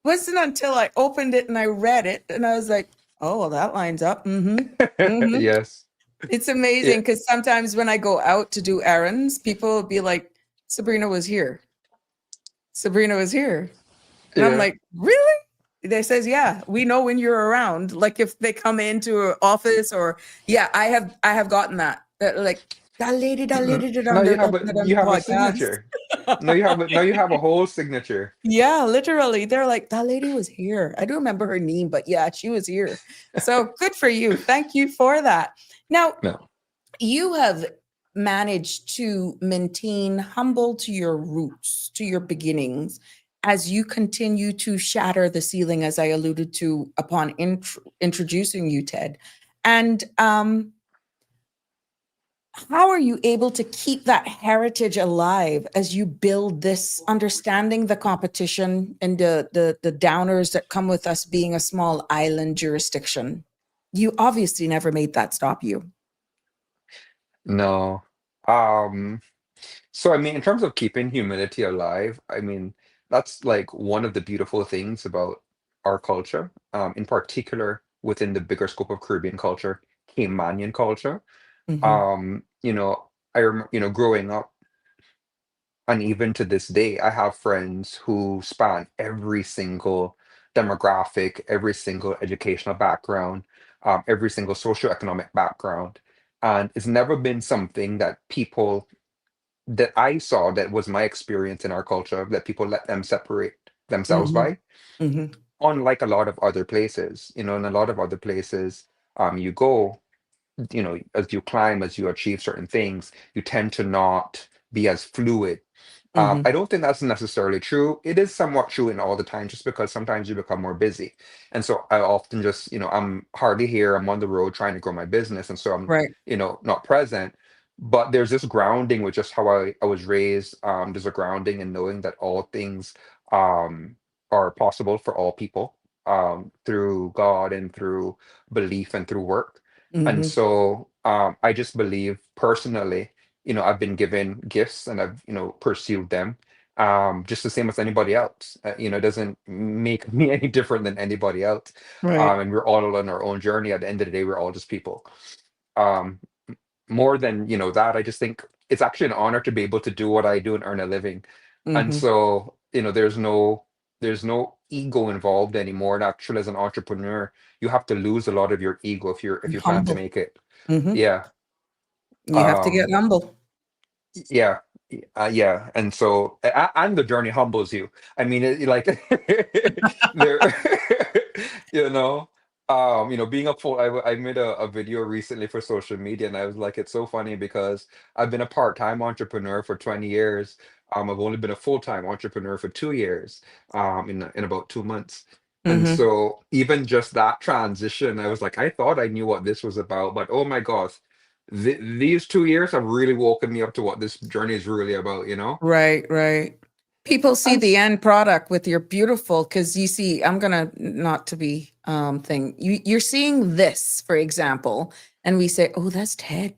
wasn't until I opened it and I read it and I was like, oh, well, that lines up. Yes. It's Yeah. amazing because sometimes when I go out to do errands, people will be like, Sabrina was here. Sabrina was here. And I'm Yeah. like, really? They says, yeah, we know when you're around. Like if they come into an office or yeah, I have gotten that. That like that lady did Now on you the have a podcast. signature. Now you have a whole signature. Yeah, literally. They're like, that lady was here. I don't remember her name, but yeah, she was here. So good for you. Thank you for that. Now, No. you have managed to maintain humble to your roots, to your beginnings, as you continue to shatter the ceiling, as I alluded to upon introducing you, Ted. And how are you able to keep that heritage alive as you build this, understanding the competition and the downers that come with us being a small island jurisdiction? You obviously never made that stop you. No. Um, so I mean, in terms of keeping humility alive, I mean, that's like one of the beautiful things about our culture, in particular within the bigger scope of Caribbean culture, Caymanian culture. Mm-hmm. I remember, growing up, and even to this day, I have friends who span every single demographic, every single educational background, every single socioeconomic background. And it's never been something that people that I saw that was my experience in our culture that people let them separate themselves Mm-hmm. by. Mm-hmm. Unlike a lot of other places, in a lot of other places, you go, as you climb, as you achieve certain things, you tend to not be as fluid. Mm-hmm. I don't think that's necessarily true. It is somewhat true in all the time, just because sometimes you become more busy. And so I often just, I'm hardly here. I'm on the road trying to grow my business. And so I'm, Right. not present. But there's this grounding with just how I was raised. There's a grounding in knowing that all things um, are possible for all people through God and through belief and through work. And Mm-hmm. so I just believe personally, I've been given gifts and I've, pursued them just the same as anybody else. It doesn't make me any different than anybody else. Right. And we're all on our own journey. At the end of the day, we're all just people. Um, More than, that, I just think it's actually an honor to be able to do what I do and earn a living. And Mm-hmm. so, there's no ego involved anymore. And actually, as an entrepreneur, you have to lose a lot of your ego if you plan to Humble. make it. Mm-hmm. Yeah. You have to get Um, humble. yeah. Yeah. And so, and the journey humbles you. I mean, like, there, you know, being a full, I made a video recently for social media, and I was like, it's so funny because I've been a part-time entrepreneur for 20 years. I've only been a full-time entrepreneur for 2 years, in about 2 months. And Mm-hmm. so even just that transition, I was like, I thought I knew what this was about, but oh my gosh, these 2 years have really woken me up to what this journey is really about. Right, right. People see And the end product with your beautiful, because you see, I'm gonna not to be thing. You're seeing this, for example, and we say, oh, that's Ted.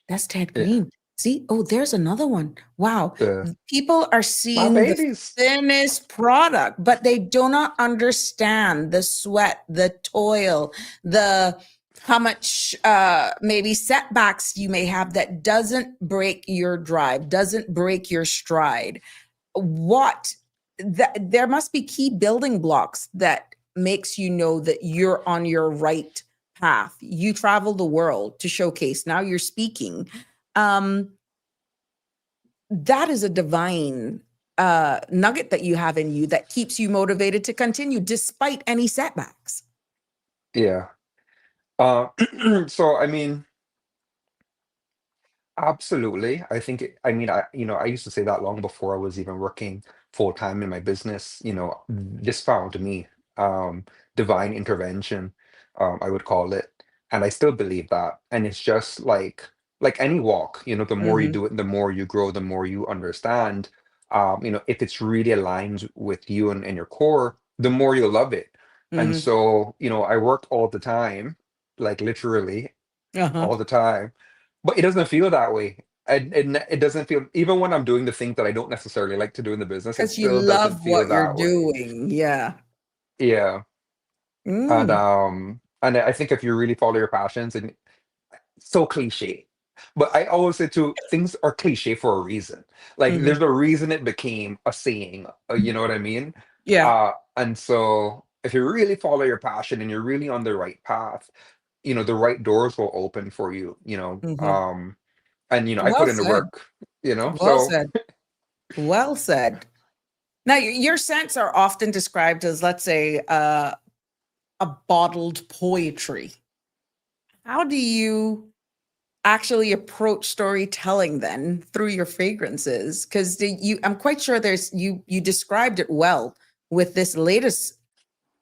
That's Ted yeah, Green. See, oh, there's another one. Wow. uh, People are my seeing the babies. finished product, but they do not understand the sweat, the toil, the how much maybe setbacks you may have that doesn't break your drive, doesn't break your stride. What there must be key building blocks that makes you know that you're on your right path. You travel the world to showcase. Now you're speaking. Um, that is a divine nugget that you have in you that keeps you motivated to continue despite any setbacks. Yeah. Uh, so I mean, absolutely. I think I mean, I used to say that long before I was even working full time in my business. This found me, divine intervention, I would call it, and I still believe that. And it's just like any walk. The more you Mm-hmm, do it, the more you grow, the more you understand. If it's really aligned with you and your core, the more you love it. And mm-hmm, so, I work all the time, like literally uh-huh. all the time, but it doesn't feel that way. It doesn't feel, even when I'm doing the things that I don't necessarily like to do in the business, it Because you still doesn't love feel what you're that way. doing. Yeah. Yeah. And Mm, I think if you really follow your passions, and so cliche, but I always say too, things are cliche for a reason. Like hmm. there's a reason it became a saying. You know what I mean? Yeah. And so if you really follow your passion and you're really on the right path, the right doors will open for you. Hmm. And I Well put in the said. work. Well So said. Well said. Now, your scents are often described as, let's say, a bottled poetry. How do you actually approach storytelling then through your fragrances? Because I'm quite sure you described it well with this latest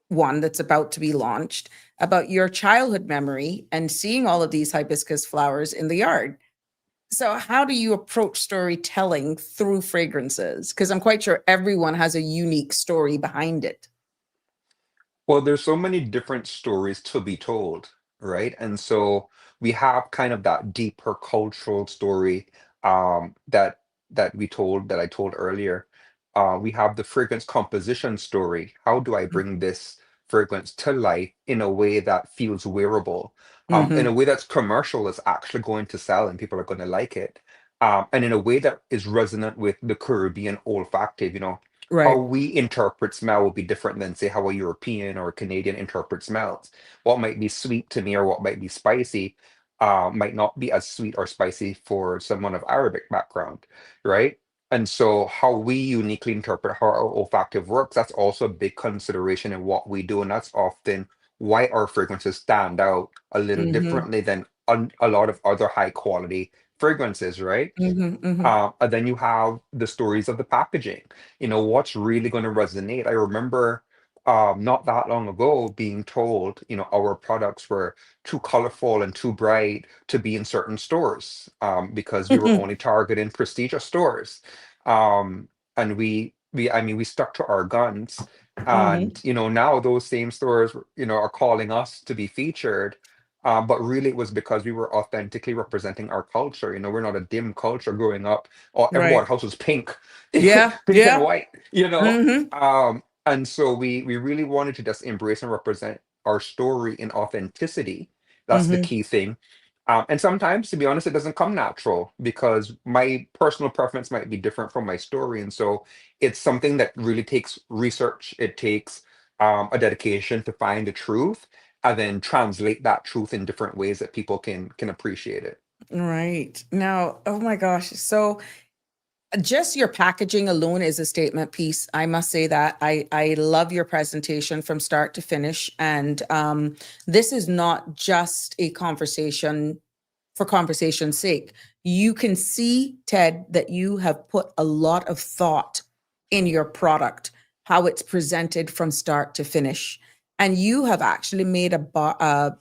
one that's about to be launched about your childhood memory and seeing all of these hibiscus flowers in the yard. So, how do you approach storytelling through fragrances? Because I'm quite sure everyone has a unique story behind it. well, there's so many different stories to be told, right? And so we have kind of that deeper cultural story, that I told earlier. We have the fragrance composition story. How do I bring this fragrance to life in a way that feels wearable, in Mm-hmm. a way that's commercial, is actually going to sell and people are going to like it, and in a way that is resonant with the Caribbean olfactive. How Right. we interpret smell will be different than, say, how a European or a Canadian interprets smells. What might be sweet to me or what might be spicy, might not be as sweet or spicy for someone of Arabic background, right? And so, how we uniquely interpret how our olfactive works, that's also a big consideration in what we do. And that's often why our fragrances stand out a little Mm-hmm. differently than a lot of other high quality fragrances, right? Mm-hmm. Mm-hmm. And then you have the stories of the packaging. What's really going to resonate. I remember not that long ago being told, our products were too colorful and too bright to be in certain stores, because we were only targeting prestigious stores. Um, and I mean, we stuck to our guns. Mm-hmm. And, now those same stores, are calling us to be featured. But really, it was because we were authentically representing our culture. We're not a dim culture growing up. Or Right. everyone's house was pink, Yeah. pink and Yeah. white. Mm-hmm. And so we really wanted to just embrace and represent our story in authenticity. That's the Mm-hmm. key thing. And sometimes, to be honest, it doesn't come natural because my personal preference might be different from my story. And so it's something that really takes research. It takes a dedication to find the truth and then translate that truth in different ways that people can appreciate it. Right. Now, oh my gosh. So just your packaging alone is a statement piece. I must say that I love your presentation from start to finish. And this is not just a conversation for conversation's sake. You can see, Ted, that you have put a lot of thought in your product, how it's presented from start to finish. And you have actually made a bar.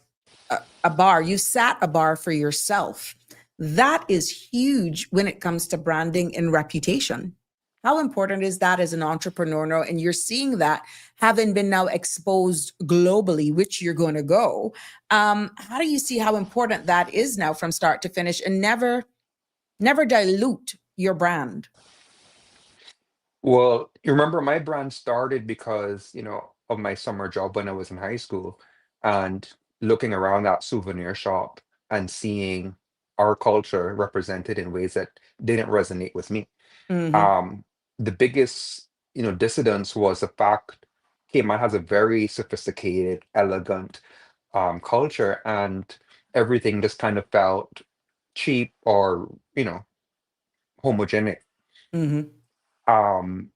You sat a bar for yourself. That is huge when it comes to branding and reputation. How important is that as an entrepreneur now? And you're seeing that having been now exposed globally, which you're going to go. How do you see how important that is now from start to finish, and never dilute your brand? Well, you remember my brand started because, of my summer job when I was in high school. And looking around that souvenir shop and seeing our culture represented in ways that didn't resonate with me. Mm-hmm. Um, the biggest, dissidence was the fact Cayman has a very sophisticated, elegant culture, and everything just kind of felt cheap or, homogenic. Mm-hmm. Um,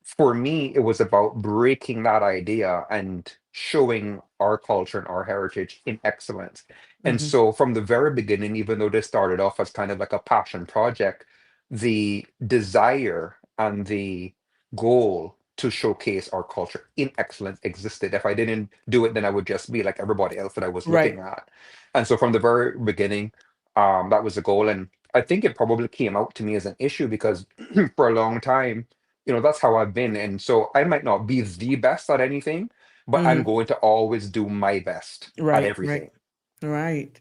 for me, it was about breaking that idea and showing our culture and our heritage in excellence. And Mm-hmm. so, from the very beginning, even though this started off as kind of like a passion project, the desire and the goal to showcase our culture in excellence existed. If I didn't do it, then I would just be like everybody else that I was looking Right. at. And so, from the very beginning, that was the goal. And I think it probably came out to me as an issue because for a long time, that's how I've been. And so I might not be the best at anything, but I'm Mm-hmm. going to always do my best at Right. Right. everything. Right.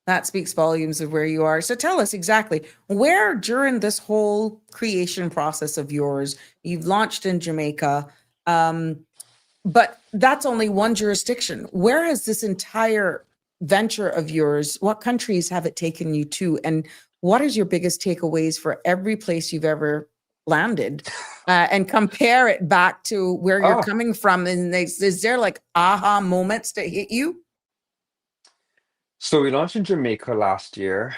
That speaks volumes of where you are. So tell us exactly where during this whole creation process of yours, you've launched in Jamaica, um, but that's only one jurisdiction. Where has this entire venture of yours, what countries have it taken you to? And what is your biggest takeaways for every place you've ever landed? And compare it back to where you're Oh, coming from. And is there like aha moments that hit you? so we launched in Jamaica last year.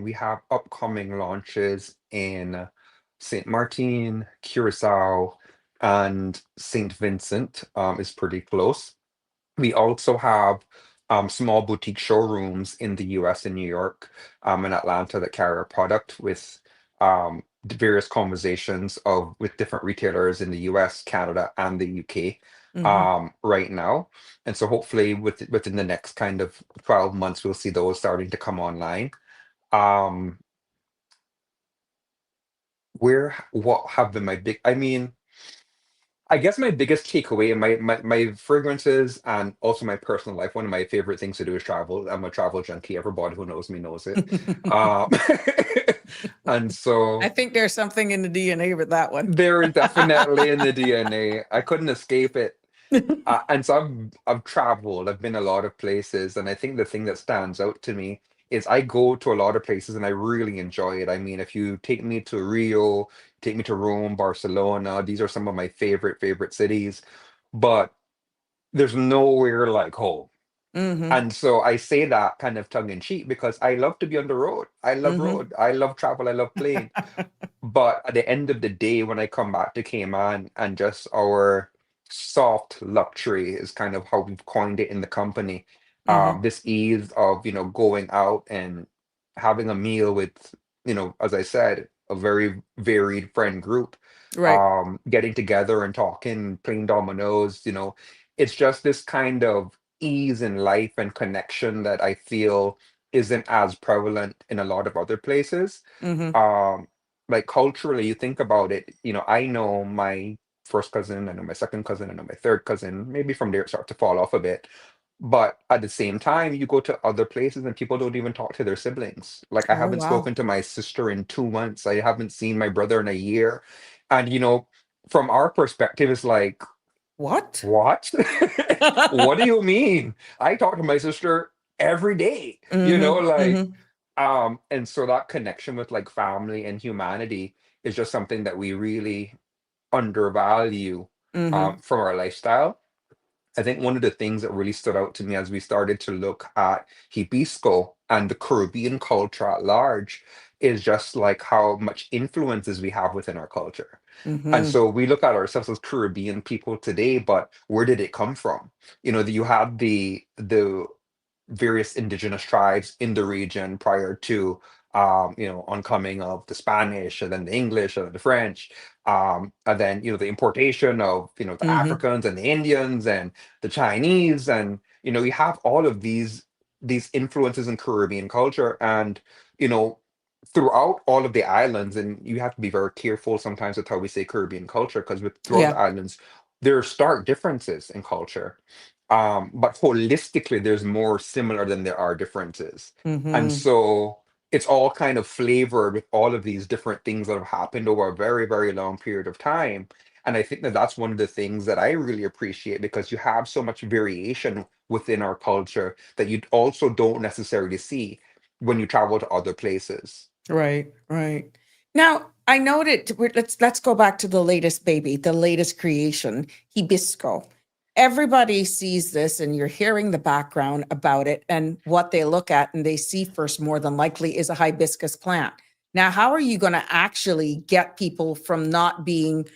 We have upcoming launches in St. Martin, Curacao, and St. Vincent is pretty close. We also have small boutique showrooms in the US and New York and Atlanta that carry our product with the various conversations of with different retailers in the US, Canada, and the UK Mm-hmm. right now. And so hopefully within the next kind of 12 months, we'll see those starting to come online. Um, what have been my big, I mean, I guess my biggest takeaway, my fragrances and also my personal life, one of my favorite things to do is travel. I'm a travel junkie. Everybody who knows me knows it. Um, and I so think there's something in the DNA with that one. there is definitely in the DNA. I couldn't escape it. And so I've traveled. I've been a lot of places, and I think the thing that stands out to me is I go to a lot of places and I really enjoy it. I mean, if you take me to Rio, take me to Rome, Barcelona, these are some of my favorite cities, but there's nowhere like home. Mm-hmm. And so I say that kind of tongue in cheek because I love to be on the road. I love Mm-hmm. road. I love travel. I love plane. But at the end of the day, when I come back to Cayman and just our soft luxury is kind of how we've coined it in the company. Mm-hmm. This ease of, going out and having a meal with, as I said, a very varied friend group, Right. getting together and talking, playing dominoes, it's just this kind of ease in life and connection that I feel isn't as prevalent in a lot of other places. Mm-hmm. Um, like culturally, you think about it, I know my first cousin, I know my second cousin, I know my third cousin. Maybe from there it starts to fall off a bit. But at the same time, you go to other places and people don't even talk to their siblings. Like I Oh, haven't wow. spoken to my sister in 2 months. I haven't seen my brother in a year. And from our perspective, it's like, What? what? What do you mean? I talk to my sister every day, Mm-hmm. like Mm-hmm. and so that connection with like family and humanity is just something that we really undervalue Mm-hmm. from our lifestyle. I think one of the things that really stood out to me as we started to look at Hibisco and the Caribbean culture at large is just like how much influences we have within our culture. And Mm-hmm. so we look at ourselves as Caribbean people today, but where did it come from? You have the various indigenous tribes in the region prior to oncoming of the Spanish and then the English and then the French, and then the importation of the Mm-hmm. Africans and the Indians and the Chinese, and you have all of these influences in Caribbean culture, and you know throughout all of the islands, and you have to be very careful sometimes with how we say Caribbean culture because with throughout the Yeah. islands there are stark differences in culture, but holistically, there's more similar than there are differences. And Mm-hmm. so it's all kind of flavored with all of these different things that have happened over a very, very long period of time. And I think that that's one of the things that I really appreciate, because you have so much variation within our culture that you also don't necessarily see when you travel to other places. Right, right. Now, I noted, let's go back to the latest baby, the latest creation, Hibisco. Everybody sees this, and you're hearing the background about it, and what they look at and they see first, more than likely, is a hibiscus plant. Now, how are you going to actually get people from not being,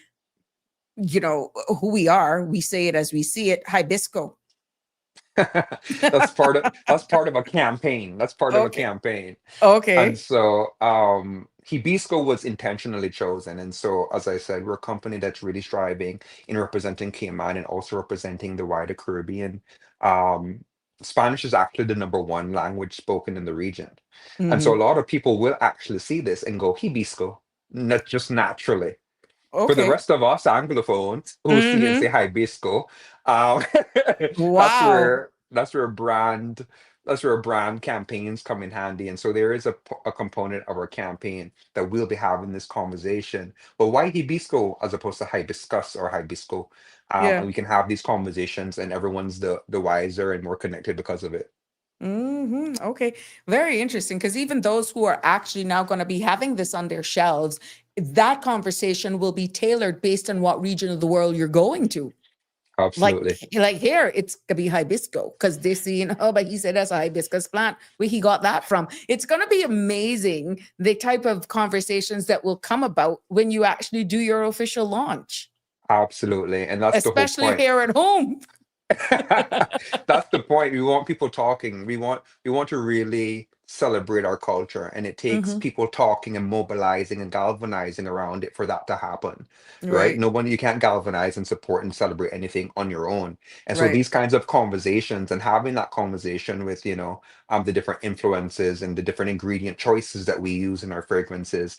who we are? We say it as we see it, Hibisco. That's part of a campaign. That's part of a Okay. campaign. And Okay. so Hibisco was intentionally chosen. And so, as I said, we're a company that's really striving in representing Cayman and also representing the wider Caribbean. Um, Spanish is actually the number one language spoken in the region. And so a Hmm. lot of people will actually see this and go, Hibisco, not just naturally. For the Okay. rest of us Anglophones who see and say Hmm. hibisco, um, that's Wow. where brand campaigns come in handy. And so there is a component of our campaign that we'll be having this conversation. But why hibisco as opposed to hibiscus or hibisco? And Yeah. we can have these conversations, and everyone's the wiser and more connected because of it. Okay. Very interesting. Because even those who are actually now going to be having this on their shelves, that conversation will be tailored based on what region of the world you're going to. Like, Absolutely. like here, it's gonna be hibisco because they see, oh, but he said that's a hibiscus plant. Where he got that from? It's gonna be amazing the type of conversations that will come about when you actually do your official launch, Absolutely. And that's the whole especially point. here at home. That's the point. We want people talking. We want to really celebrate our culture, and it takes Hmm. people talking and mobilizing and galvanizing around it for that to happen. Right? Right, Nobody You can't galvanize and support and celebrate anything on your own. And so right. these kinds of conversations and having that conversation with, the different influences and the different ingredient choices that we use in our fragrances,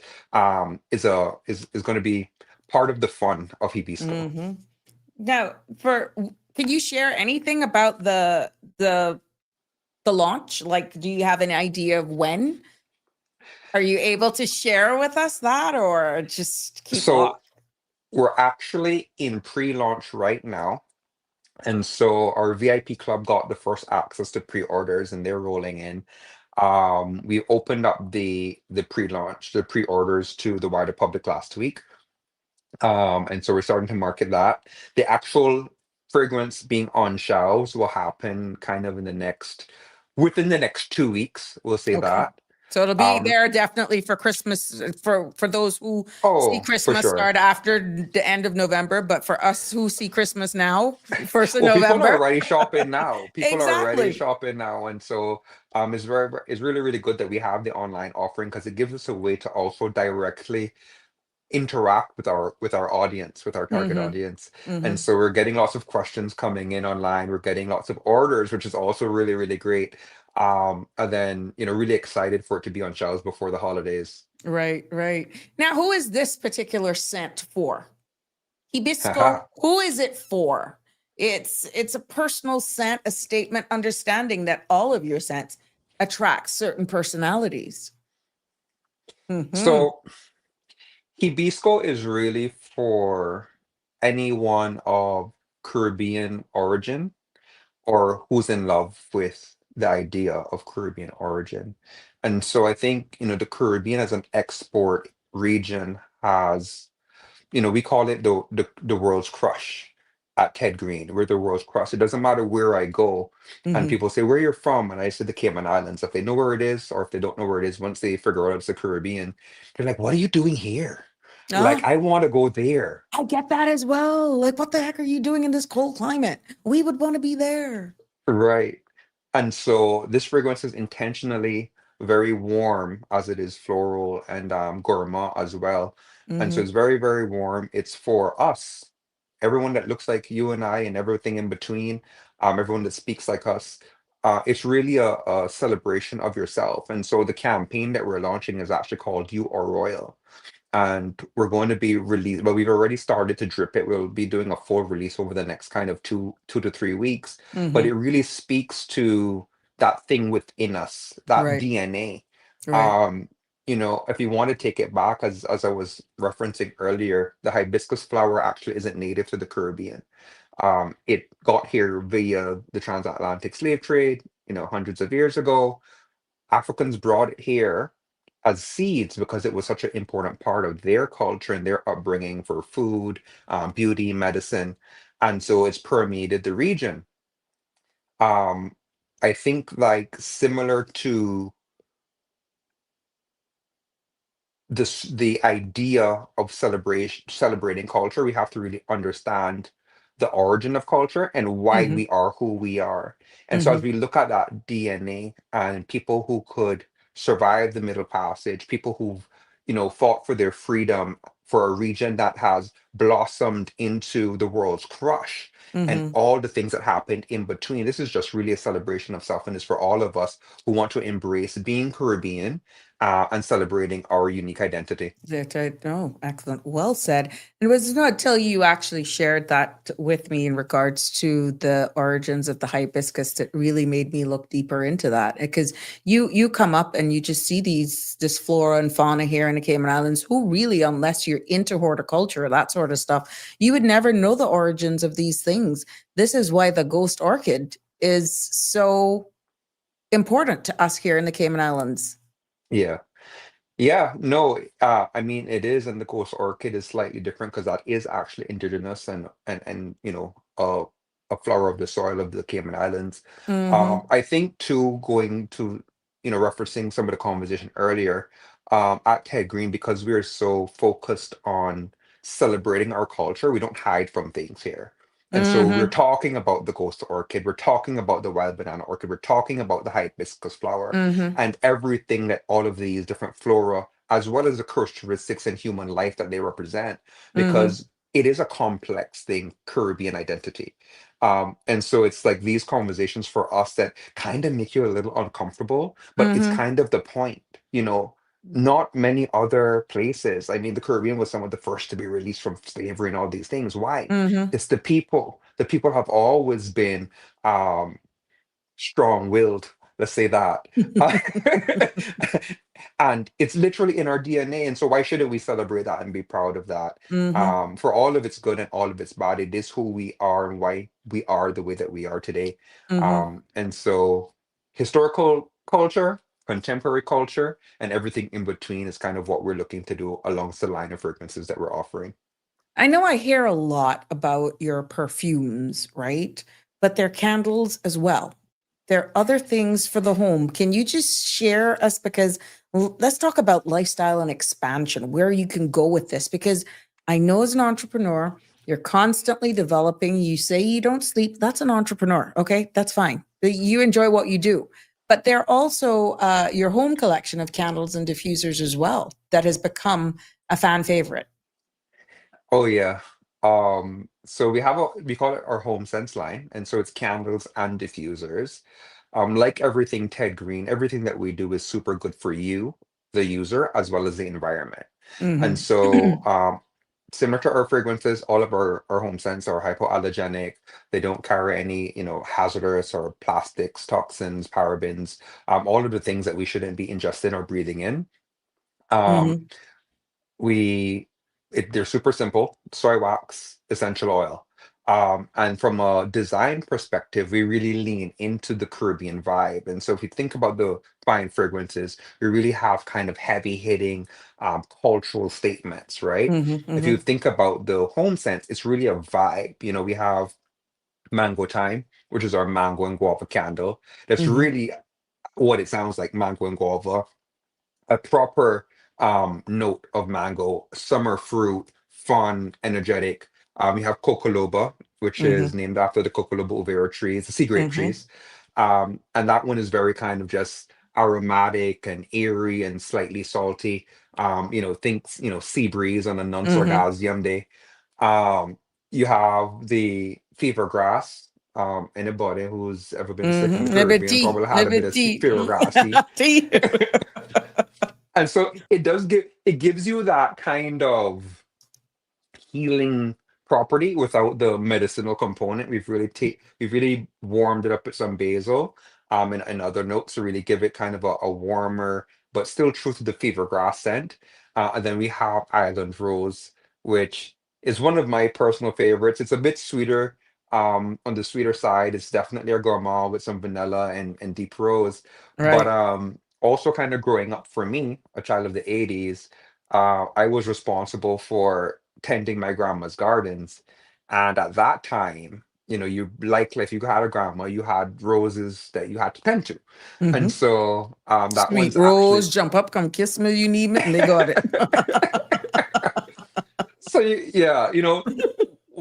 is going to be part of the fun of Hibisco. Hmm. Now, can you share anything about the launch? Like, do you have an idea of when? Are you able to share with us that, or just keep off? So we're actually in pre-launch right now. And so our VIP club got the first access to pre-orders, and they're rolling in. We opened up the pre-orders to the wider public last week. And so we're starting to market that. The actual fragrance being on shelves will happen kind of within the next 2 weeks, we'll say Okay. that. So it'll be Um, there definitely for Christmas, for those who see oh, for Christmas sure. start after the end of November, but for us who see Christmas now, first of Well, people are November. already shopping now. People are already Exactly. shopping now, and so it's really really good that we have the online offering, because it gives us a way to also directly interact with our audience, with our target Mm-hmm. audience. And Mm-hmm. so we're getting lots of questions coming in online. We're getting lots of orders, which is also really really great. And then really excited for it to be on shelves before the holidays. Right, right. Now, who is this particular scent for? Hibisco, Haha. who is it for? It's a personal scent, a statement, understanding that all of your scents attract certain personalities. Hmm. So Hibisco is really for anyone of Caribbean origin, or who's in love with the idea of Caribbean origin. And so I think, the Caribbean as an export region has, we call it the world's crush at Ted Green. We're the world's crush. It doesn't matter where I go. And Hmm. people say, where you're from? And I said the Cayman Islands. If they know where it is, or if they don't know where it is, once they figure out it's the Caribbean, they're like, what are you doing here? Like, Ah, I want to go there. I get that as well. Like, what the heck are you doing in this cold climate? We would want to be there. Right. And so this fragrance is intentionally very warm, as it is floral and gourmand as well. And so Hmm. it's very, very warm. It's for us, everyone that looks like you and I and everything in between, everyone that speaks like us. It's really a celebration of yourself. And so the campaign that we're launching is actually called You Are Royal. And we're going to be released, but we've already started to drip it. We'll be doing a full release over the next kind of two to 3 weeks. But Hmm. it really speaks to that thing within us, that Right, DNA. right. Um, if you want to take it back, as I was referencing earlier, the hibiscus flower actually isn't native to the Caribbean. It got here via the transatlantic slave trade, hundreds of years ago. Africans brought it here as seeds because it was such an important part of their culture and their upbringing for food, beauty, medicine. And so it's permeated the region. Um, I think like similar to the idea of celebrating culture, we have to really understand the origin of culture and why Mm-hmm. we are who we are. And so as Mm-hmm. we look at that DNA and people who could survive the Middle Passage, people who've, fought for their freedom for a region that has blossomed into the world's crush and Mm-hmm. all the things that happened in between. This is just really a celebration of self, and it's for all of us who want to embrace being Caribbean and celebrating our unique identity. That I know, excellent. Well said. It was not until you actually shared that with me in regards to the origins of the hibiscus that really made me look deeper into that. Because you come up and you just see this flora and fauna here in the Cayman Islands, who really, unless you're into horticulture, that sort of stuff, you would never know the origins of these things. This is why the ghost orchid is so important to us here in the Cayman Islands. Yeah. Yeah, no, I mean it is, and the coast orchid is slightly different because that is actually indigenous and a flower of the soil of the Cayman Islands. Mm-hmm. I think too, going to referencing some of the conversation earlier, at Ted Green, because we're so focused on celebrating our culture, we don't hide from things here. And so we're Mm-hmm. talking about the ghost orchid, we're talking about the wild banana orchid, we're talking about the hibiscus flower Mm-hmm. and everything that all of these different flora, as well as the characteristics in human life that they represent, Mm-hmm. because it is a complex thing, Caribbean identity. And so it's like these conversations for us that kind of make you a little uncomfortable, but it's Mm-hmm. kind of the point, not many other places. I mean, the Caribbean was some of the first to be released from slavery and all these things. Why? Mm-hmm. It's the people. The people have always been um, strong-willed, let's say that. Uh, and it's literally in our DNA. And so why shouldn't we celebrate that and be proud of that? Mm-hmm. For all of its good and all of its bad, it is who we are and why we are the way that we are today. Mm-hmm. And so historical culture, contemporary culture, and everything in between is kind of what we're looking to do alongst the line of fragrances that we're offering. I know I hear a lot about your perfumes, right? But they're candles as well. There are other things for the home. Can you just share us? Because let's talk about lifestyle and expansion, where you can go with this. Because I know as an entrepreneur, you're constantly developing. You say you don't sleep. That's an entrepreneur. Okay. That's fine. You enjoy what you do. But they're also your home collection of candles and diffusers as well that has become a fan favorite. Oh yeah. So we call it our home sense line, and so it's candles and diffusers. Like everything Ted Green, everything that we do is super good for you, the user, as well as the environment. And Mhm. so similar to our fragrances, all of our home scents are hypoallergenic. They don't carry any, hazardous or plastics, toxins, parabens, all of the things that we shouldn't be ingesting or breathing in. Um, Mhm. we they're super simple: soy wax, essential oil. And from a design perspective, we really lean into the Caribbean vibe. And so if you think about the fine fragrances, we really have kind of heavy hitting cultural statements, right? Mhm. If you Mhm. think about the home sense, it's really a vibe. We have mango time, which is our mango and guava candle. That's Mhm. really what it sounds like, mango and guava, a proper note of mango, summer fruit, fun, energetic. You have Cocoloba, which is Mhm. named after the Cocoloba overa trees, the sea grape Mhm. trees. And that one is very kind of just aromatic and airy and slightly salty. Think, sea breeze on a Mhm. non-sargassum day. Um, you have the fever grass. Anybody who's ever been sick in the Mhm. Caribbean Liberty. probably had a bit of Liberty. fever grass. Tea. And so it gives you that kind of healing property without the medicinal component. We've really warmed it up with some basil and other notes to really give it kind of a warmer but still true to the fever grass scent. And then we have Island Rose, which is one of my personal favorites. It's a bit sweeter, on the sweeter side. It's definitely a gourmand with some vanilla and deep rose. But Right. also kind of growing up for me, a child of the 80s, I was responsible for tending my grandma's gardens. And at that time, you likely, if you had a grandma, you had roses that you had to tend to. And Mhm. so that Sweet one's actually Rose, jump up, come kiss me, you need me, and they got it. so yeah,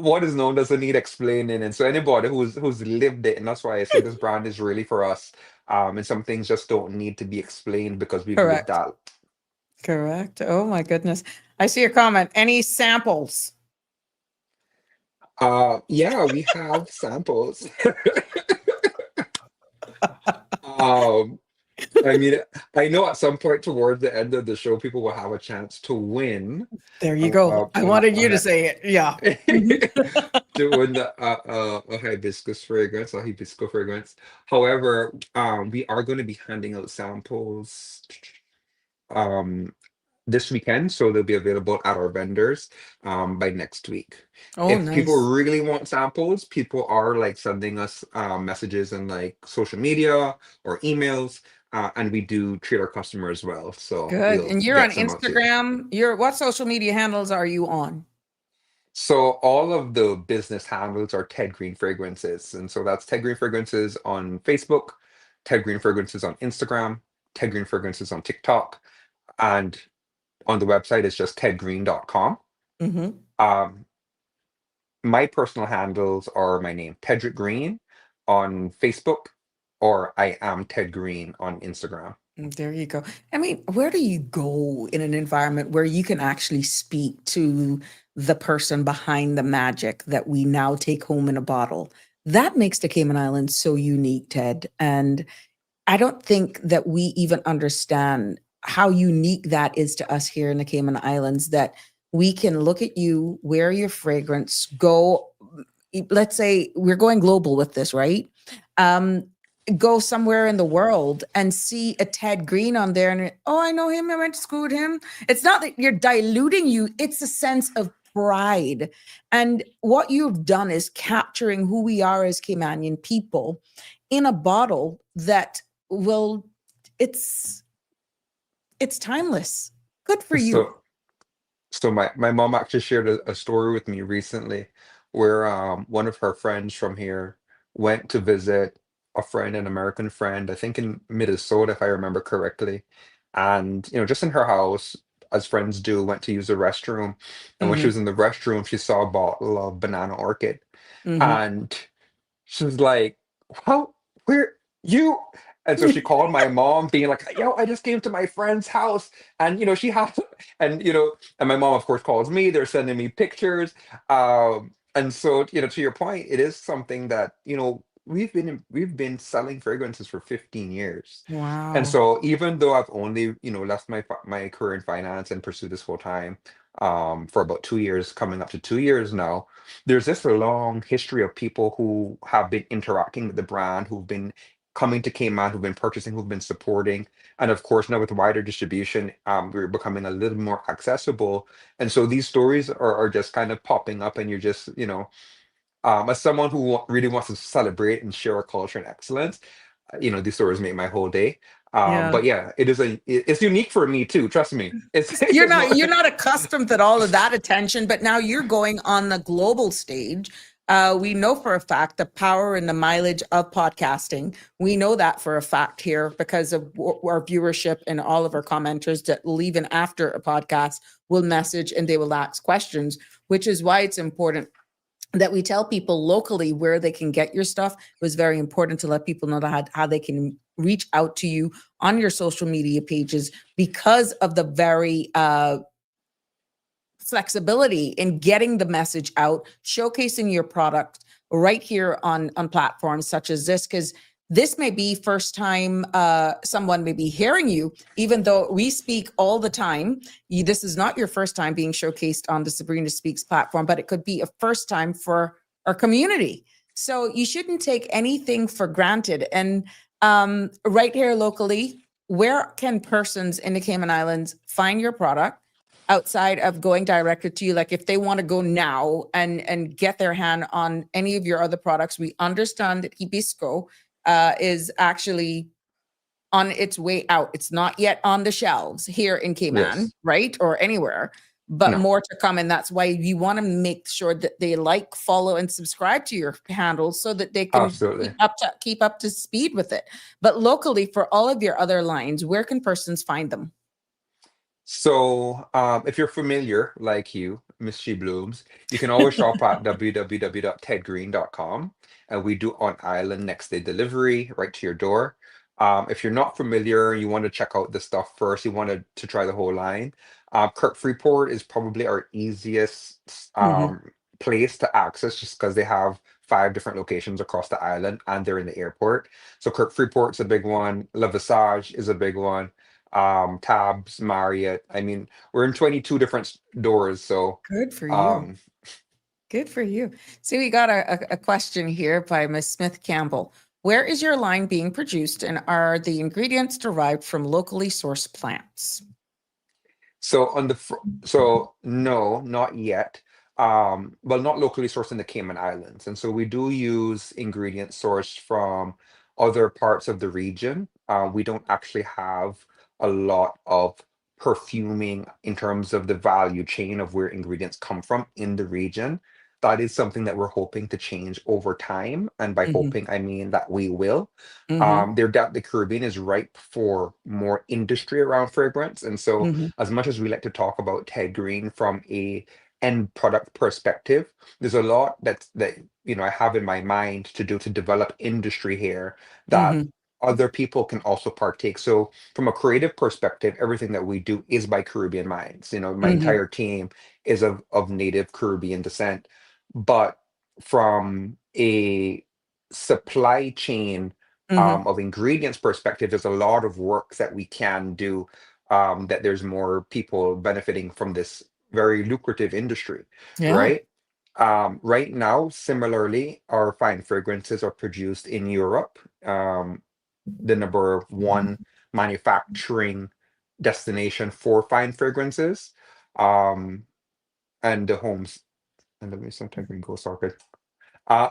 what is known doesn't need explaining. And so anybody who's lived it, and that's why I say this brand is really for us. And some things just don't need to be explained because we've lived Correct. that. Correct. Oh my goodness. I see your comment. Any samples? Yeah, we have samples. Um, I mean, I know at some point towards the end of the show, people will have a chance to win. There you go. I On wanted you on to say it. Yeah. Mhm. to win a hibiscus fragrance, a hibisco fragrance. However, we are going to be handing out samples um this weekend, so they'll be available at our vendors by next week. Oh, If people nice. really want samples, people are like sending us messages in like social media or emails, and we do treat our customer as well. So Good. we'll And you're on get some out to you. Instagram. What social media handles are you on? So all of the business handles are Ted Green Fragrances, and so that's Ted Green Fragrances on Facebook, Ted Green Fragrances on Instagram, Ted Green Fragrances on TikTok, and on the website it's just tedgreen.com. Mm-hmm. Um, my personal handles are my name, Tedrick Green, on Facebook, or I am Ted Green on Instagram. There you go. I mean, where do you go in an environment where you can actually speak to the person behind the magic that we now take home in a bottle? That makes the Cayman Islands so unique, Ted. And I don't think that we even understand how unique that is to us here in the Cayman Islands, that we can look at you, wear your fragrance, go, let's say we're going global with this, right? Um, go somewhere in the world and see a Ted Green on there and, oh, I know him, I went to school with him. It's not that you're diluting you, it's a sense of pride. And what you've done is capturing who we are as Caymanian people in a bottle that will, it's it's timeless. Good for you. So So my mom actually shared a story with me recently where one of her friends from here went to visit a friend, an American friend, I think in Minnesota, if I remember correctly. And, just in her house, as friends do, went to use the restroom. And when she Mhm, was in the restroom, she saw a bottle of banana orchid. mhm. And she was like, "How? Where you?" And so she called my mom, being like, "Yo, I just came to my friend's house, and she had," and my mom, of course, calls me. They're sending me pictures, and so to your point, it is something that we've been selling fragrances for 15 years, and Wow. so even though I've only left my career in finance and pursued this full time, for about 2 years, coming up to 2 years now, there's this long history of people who have been interacting with the brand, who've been coming to Cayman, who've been purchasing, who've been supporting. And of course, now with wider distribution, we're becoming a little more accessible. And so these stories are just kind of popping up, and you're just, as someone who really wants to celebrate and share our culture and excellence, these stories make my whole day. Yeah. But yeah, it's unique for me too. Trust me. It's, You're it's not not. you're not accustomed to all of that attention, but now you're going on the global stage. We know for a fact the power and the mileage of podcasting. We know that for a fact here because of our viewership and all of our commenters that will even after a podcast will message and they will ask questions, which is why it's important that we tell people locally where they can get your stuff. It was very important to let people know that how they can reach out to you on your social media pages because of the very flexibility in getting the message out, showcasing your product right here on platforms such as this, because this may be first time someone may be hearing you, even though we speak all the time. This is not your first time being showcased on the Sabrina Speaks platform, but it could be a first time for our community. So you shouldn't take anything for granted. And right here locally, where can persons in the Cayman Islands find your product outside of going directly to you? Like if they want to go now and get their hand on any of your other products, we understand that Hibisco is actually on its way out. It's not yet on the shelves here in Cayman, Yes. right? Or anywhere, but No, more to come. And that's why you want to make sure that they like, follow, and subscribe to your handles so that they can absolutely. keep up to speed with it. But locally, for all of your other lines, where can persons find them? So, if you're familiar, like you, Miss She Blooms, you can always shop at www.tedgreen.com, and we do on island next day delivery right to your door. If you're not familiar, you want to check out the stuff first, you wanted to try the whole line. Kirk Freeport is probably our easiest Mhm. place to access just because they have 5 different locations across the island and they're in the airport. So Kirk Freeport's a big one, La Visage is a big one, Tabs, Marriott. I mean, we're in 22 different doors, so Good for you. um Good for you. See, we got a question here by Miss Smith Campbell. Where is your line being produced, and are the ingredients derived from locally sourced plants? so on the so no, not yet. Well, not locally sourced in the Cayman Islands, and so we do use ingredients sourced from other parts of the region. We don't actually have a lot of perfuming in terms of the value chain of where ingredients come from in the region. That is something that we're hoping to change over time, and by Mhm, hoping, I mean that we will. mhm, The Caribbean is ripe for more industry around fragrance, and so mhm, as much as we like to talk about Ted Green from a end product perspective, there's a lot that I have in my mind to do to develop industry here that mhm, other people can also partake. So from a creative perspective, everything that we do is by Caribbean minds. My mhm, entire team is of native Caribbean descent. But from a supply chain mhm. of ingredients perspective, there's a lot of work that we can do, that there's more people benefiting from this very lucrative industry, Yeah, right? Right now, similarly, our fine fragrances are produced in Europe, the number one manufacturing destination for fine fragrances, um, and the homes. And let me sometimes we go sorted. Uh,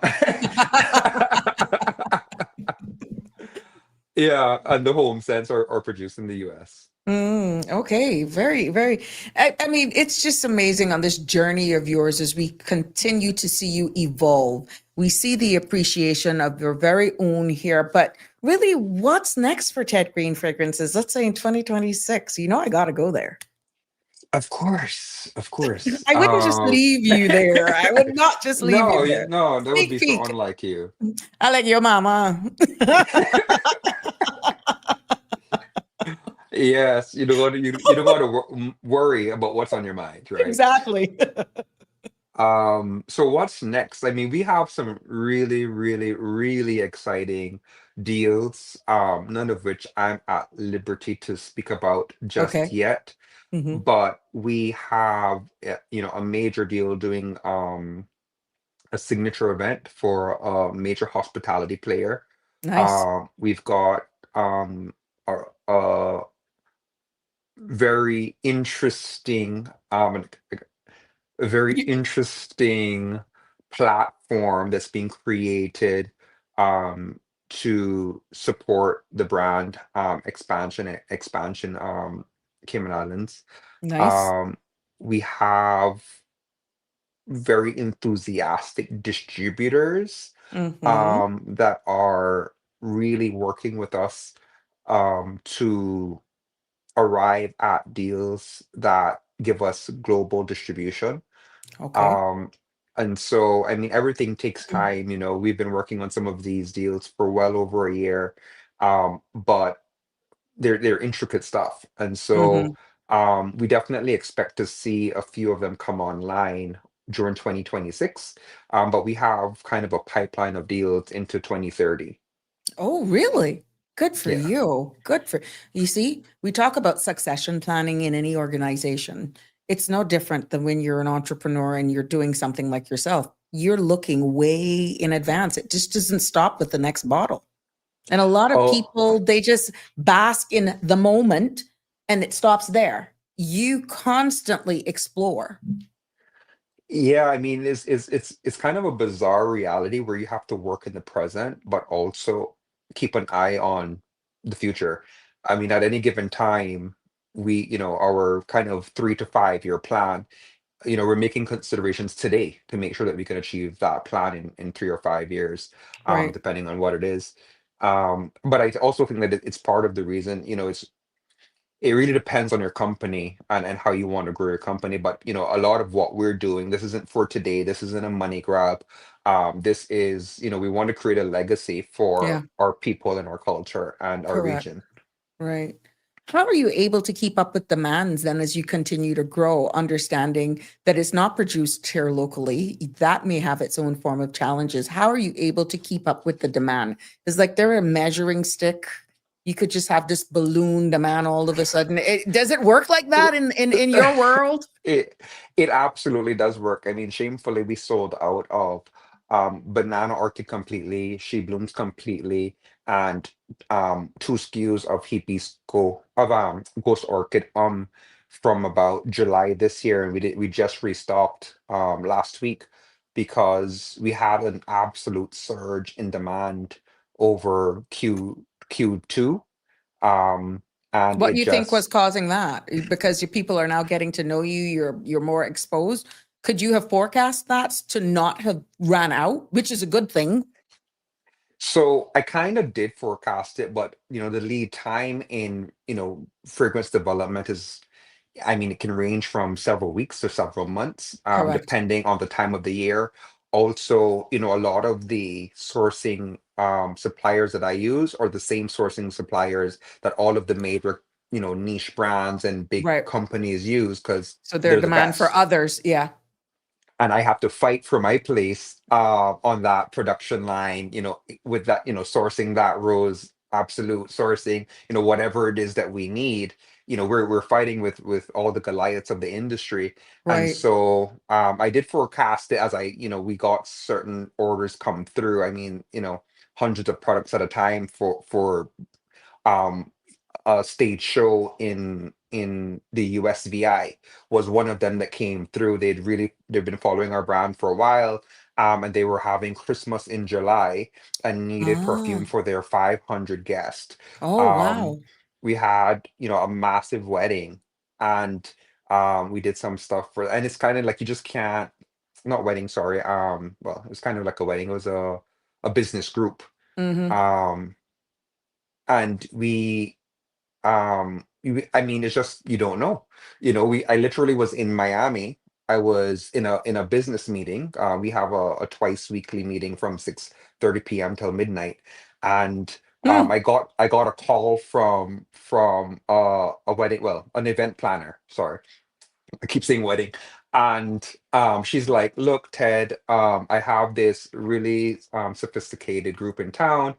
yeah, and the home scents are produced in the US. Okay, very, very. I mean, it's just amazing on this journey of yours as we continue to see you evolve. We see the appreciation of your very own here, but really, what's next for Ted Green Fragrances? Let's say in 2026. I got to go there. Of course, of course. I wouldn't just leave you there. I would not just leave you No, there. no, that would Sneak be so peek. unlike you. I like your mama. Yes, you don't got to worry about what's on your mind, right? Exactly. So what's next? I mean, we have some really, really, really exciting deals, none of which I'm at liberty to speak about just Okay. yet, Hmm. but we have, a major deal doing a signature event for a major hospitality player. Nice. We've got a very interesting a very Y- interesting platform that's being created, um, to support the brand, expansion, Cayman Islands. Nice. Um, we have very enthusiastic distributors, Hmm. that are really working with us, to arrive at deals that give us global distribution. Okay. Um, and so, I mean, everything takes time. We've been working on some of these deals for well over a year, but they're intricate stuff. And so, Hmm. we definitely expect to see a few of them come online during 2026. But we have kind of a pipeline of deals into 2030. Oh, really? Good for Yeah. you. Good for you. See, we talk about succession planning in any organization. It's no different than when you're an entrepreneur and you're doing something like yourself. You're looking way in advance. It just doesn't stop with the next bottle. And a lot of Oh, people, they just bask in the moment and it stops there. You constantly explore. yeah, I mean, it's kind of a bizarre reality where you have to work in the present, but also keep an eye on the future. I mean, at any given time, our kind of 3 to 5 year plan, we're making considerations today to make sure that we can achieve that plan in 3 or 5 years, Right. depending on what it is. But I also think that it's part of the reason, it really depends on your company and how you want to grow your company. But a lot of what we're doing, this isn't for today. This isn't a money grab. This is, we want to create a legacy Yeah. for our people and our culture and our Correct. region. Right. How are you able to keep up with demands then as you continue to grow, understanding that it's not produced here locally? That may have its own form of challenges. How are you able to keep up with the demand? Is like there a measuring stick? You could just have this balloon demand all of a sudden. Does it work like that in your world? It it absolutely does work. I mean, shamefully, we sold out of Banana Orchid completely, She Blooms completely, and 2 SKUs of Hibisco of Ghost Orchid from about July this year, and we just restocked last week because we had an absolute surge in demand over Q2. Um, and What it do you think was just causing that? Because your people are now getting to know you, you're more exposed. Could you have forecast that to not have ran out, which is a good thing? So I kind of did forecast it, but the lead time in, fragrance development is, I mean, it can range from several weeks to several months, Correct. depending on the time of the year. Also, a lot of the sourcing suppliers that I use are the same sourcing suppliers that all of the major, niche brands and big Right. companies use because So their they're the demand for best, others. Yeah. and I have to fight for my place on that production line, with that, sourcing that rose, absolute sourcing, whatever it is that we need. We're fighting with all the Goliaths of the industry. And Right. so I did forecast it as we got certain orders come through. I mean, hundreds of products at a time for um a stage show in the USVI was one of them that came through. They've been following our brand for a while, and they were having Christmas in July and needed Ah. perfume for their 500 guests. Oh, Um, wow. we had a massive wedding, and we did some stuff and it's kind of like you just can't, not wedding, sorry. Well, it was kind of like a wedding. It was a business group. Mm-hmm. Um, and I mean, it's just you don't know. I literally was in Miami. I was in a business meeting. We have a twice weekly meeting from 6:30 p.m. till midnight. And Hmm. I got a call from a wedding, well, an event planner, sorry. I keep saying wedding. And she's like, look, Ted, I have this really sophisticated group in town.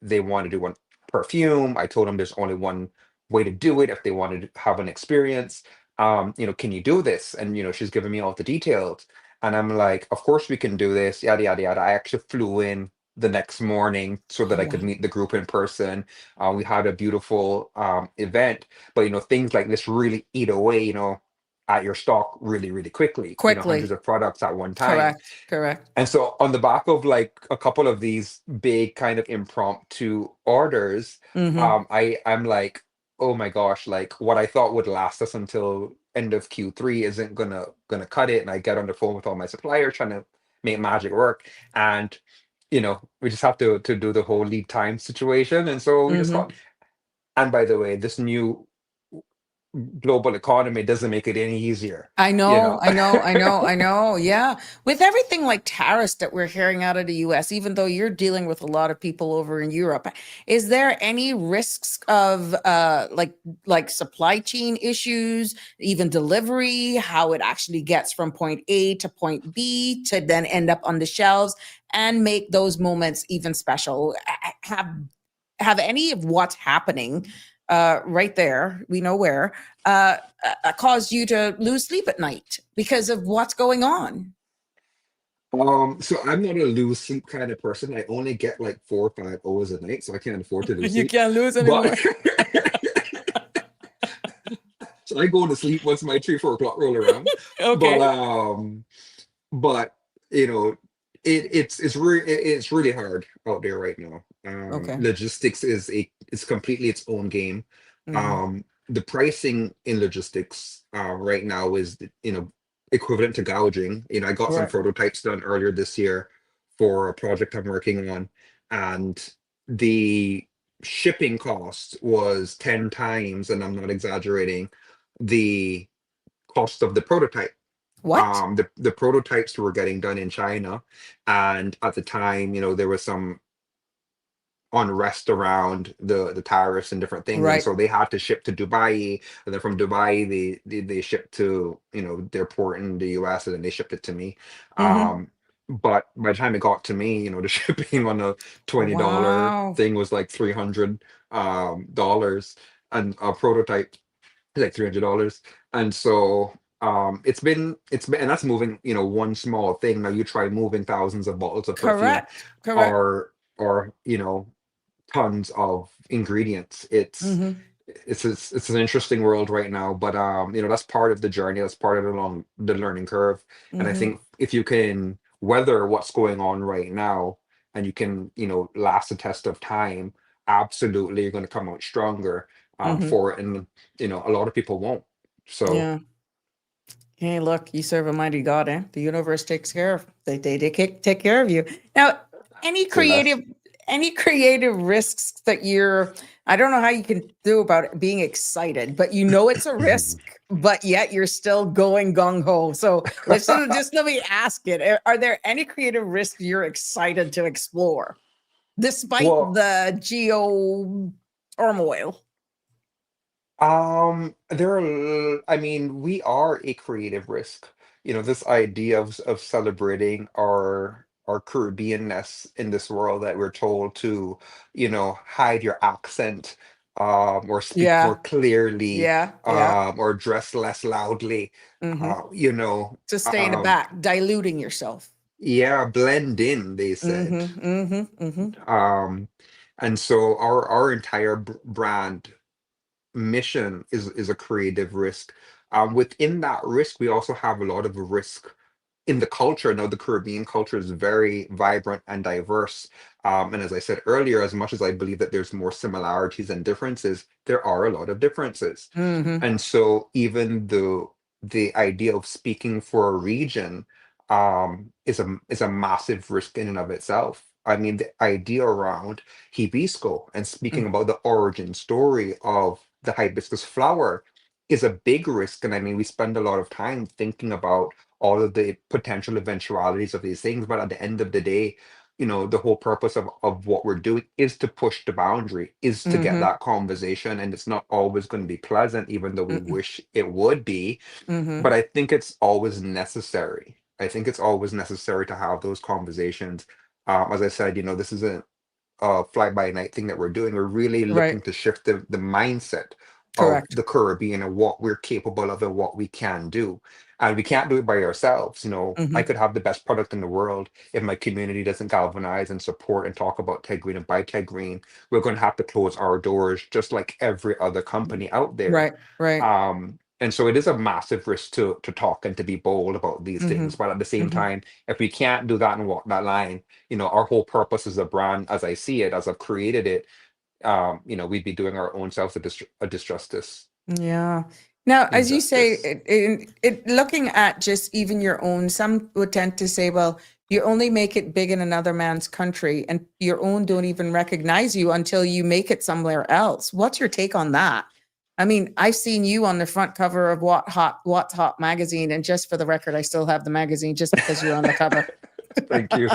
They want to do one perfume. I told them there's only one way to do it if they wanted to have an experience. Can you do this? And she's giving me all the details. And I'm like, of course we can do this, yada yada yada. I actually flew in the next morning so that Oh, I could wow. meet the group in person. We had a beautiful event, but things like this really eat away, at your stock really, really quickly, hundreds Quickly. of products at one time. Correct. Correct. And so on the back of like a couple of these big kind of impromptu orders, Mm-hmm. I'm like, oh my gosh, like what I thought would last us until end of Q3 isn't gonna cut it. And I get on the phone with all my suppliers trying to make magic work. And we just have to do the whole lead time situation. And so we just Mm-hmm. thought, and by the way, this new global economy doesn't make it any easier, I you know, know? I know, I know, I know. Yeah. With everything like tariffs that we're hearing out of the US, even though you're dealing with a lot of people over in Europe, is there any risks of like supply chain issues, even delivery, how it actually gets from point A to point B to then end up on the shelves and make those moments even special? Have any of what's happening right there, we know where, caused you to lose sleep at night because of what's going on? So I'm not a lose sleep kind of person. I only get like 4 or 5 hours a night, so I can't afford to lose You sleep. can't lose But anymore. so I go to sleep once my 3, 4 o'clock roll around. But Okay. but you know, it's really hard out there right now. Okay. Logistics is completely its own game. Hmm. The pricing in logistics right now is equivalent to gouging. I got some Right. prototypes done earlier this year for a project I'm working on, and the shipping cost was 10 times, and I'm not exaggerating, the cost of the prototype. What? The prototypes were getting done in China, and at the time, there was some unrest around the tariffs and different things, and Right. so they had to ship to Dubai, and then from Dubai they shipped to their port in the US, and then they shipped it to me. Hmm. Um, but by the time it got to me, the shipping on a $20 Wow. thing was like $300 dollars, and a prototype like $300. And so it's been and that's moving one small thing. Now you try moving thousands of bottles of perfume, Correct. Correct. or tons of ingredients. Hmm. It's an interesting world right now, but that's part of the journey. That's part of the learning curve. And I Hmm. think if you can weather what's going on right now, and you can last the test of time, absolutely you're going to come out stronger Hmm. for it. And a lot of people won't. So Yeah. Hey, look, you serve a mighty God, eh? The universe takes care of take care of you. Now, any say less. creative any creative risks that you're I don't know how you can do about it being excited, but it's a risk, but yet you're still going gung ho. So just let me ask it. Are there any creative risks you're excited to explore despite Well, the geo turmoil? I mean, we are a creative risk. This idea of celebrating our Caribbeanness in this world, that we're told to, hide your accent, or speak more Yeah, clearly, yeah, yeah. or dress less loudly. Hmm. Uh, you know, To stay in the um, back, diluting yourself. yeah, blend in, they said. Mhm, mhm, mhm. Um, and so our entire brand mission is a creative risk. Within that risk, we also have a lot of risk in the culture. Now, the Caribbean culture is very vibrant and diverse. And as I said earlier, as much as I believe that there's more similarities than differences, there are a lot of differences. Mhm, And so even the idea of speaking for a region is a massive risk in and of itself. I mean, the idea around Hibisco and speaking mm, about the origin story of the hibiscus flower is a big risk. And I mean, we spend a lot of time thinking about all of the potential eventualities of these things. But at the end of the day, the whole purpose of what we're doing is to push the boundary, is to get mhm, that conversation. And it's not always going to be pleasant, even though we mm, wish it would be. But mhm, I think it's always necessary. I think it's always necessary to have those conversations. As I said, this isn't fly by night thing that we're doing. We're really right, looking to shift the mindset of correct. the Caribbean and what we're capable of and what we can do. And we can't do it by ourselves. I Mhm, could have the best product in the world. If my community doesn't galvanize and support and talk about Ted Green and buy Ted Green, we're going to have to close our doors just like every other company out there. right, right. And so it is a massive risk to talk and to be bold about these things. Mhm, But at the same mhm. time, if we can't do that and walk that line, our whole purpose as a brand, as I see it, as I've created it, we'd be doing our own selves a disjustice. Yeah. Now, as you say, Injustice. looking at just even your own, some would tend to say, well, you only make it big in another man's country, and your own don't even recognize you until you make it somewhere else. What's your take on that? I mean, I've seen you on the front cover of What's Hot magazine, and just for the record, I still have the magazine just because you're on the cover. Thank you.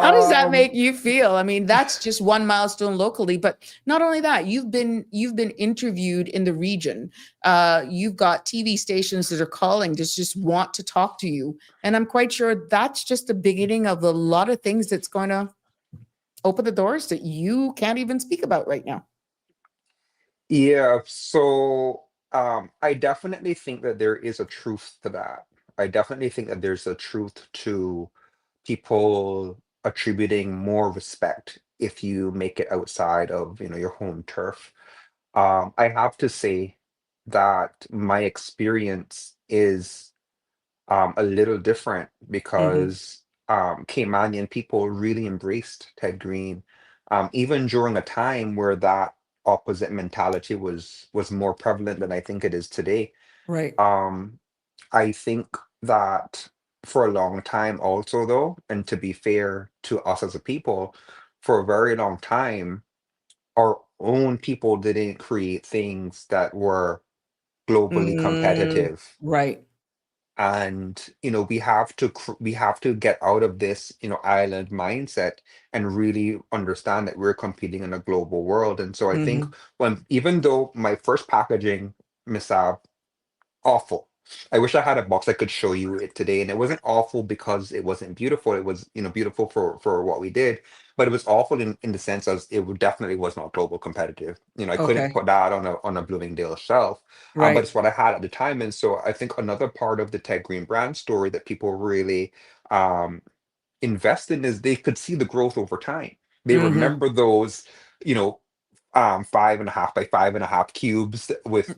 How does that Um, make you feel? I mean, that's just one milestone locally, but not only that, you've been interviewed in the region. You've got TV stations that are calling to just want to talk to you, and I'm quite sure that's just the beginning of a lot of things that's going to open the doors that you can't even speak about right now. yeah, so I definitely think that there is a truth to that. I definitely think that there's a truth to people attributing more respect if you make it outside of, your home turf. I have to say that my experience is a little different Hmm. because Caymanian people really embraced Ted Green, even during a time where that opposite mentality was more prevalent than I think it is today. Right. Um, I think that for a long time also though, and to be fair to us as a people, for a very long time, our own people didn't create things that were globally Mm, competitive. right. And we have to get out of this island mindset and really understand that we're competing in a global world. And so I think Hmm. when even though my first packaging, Miss awful. I wish I had a box I could show you it today. And it wasn't awful because it wasn't beautiful. It was, beautiful for what we did, but it was awful in the sense of definitely was not global competitive. I couldn't Okay. put that on a Bloomingdale shelf. But Right. it's what I had at the time. And so I think another part of the Ted Green brand story that people really um invest in is they could see the growth over time. They Hmm. remember those, you know, 5.5 by 5.5 cubes with,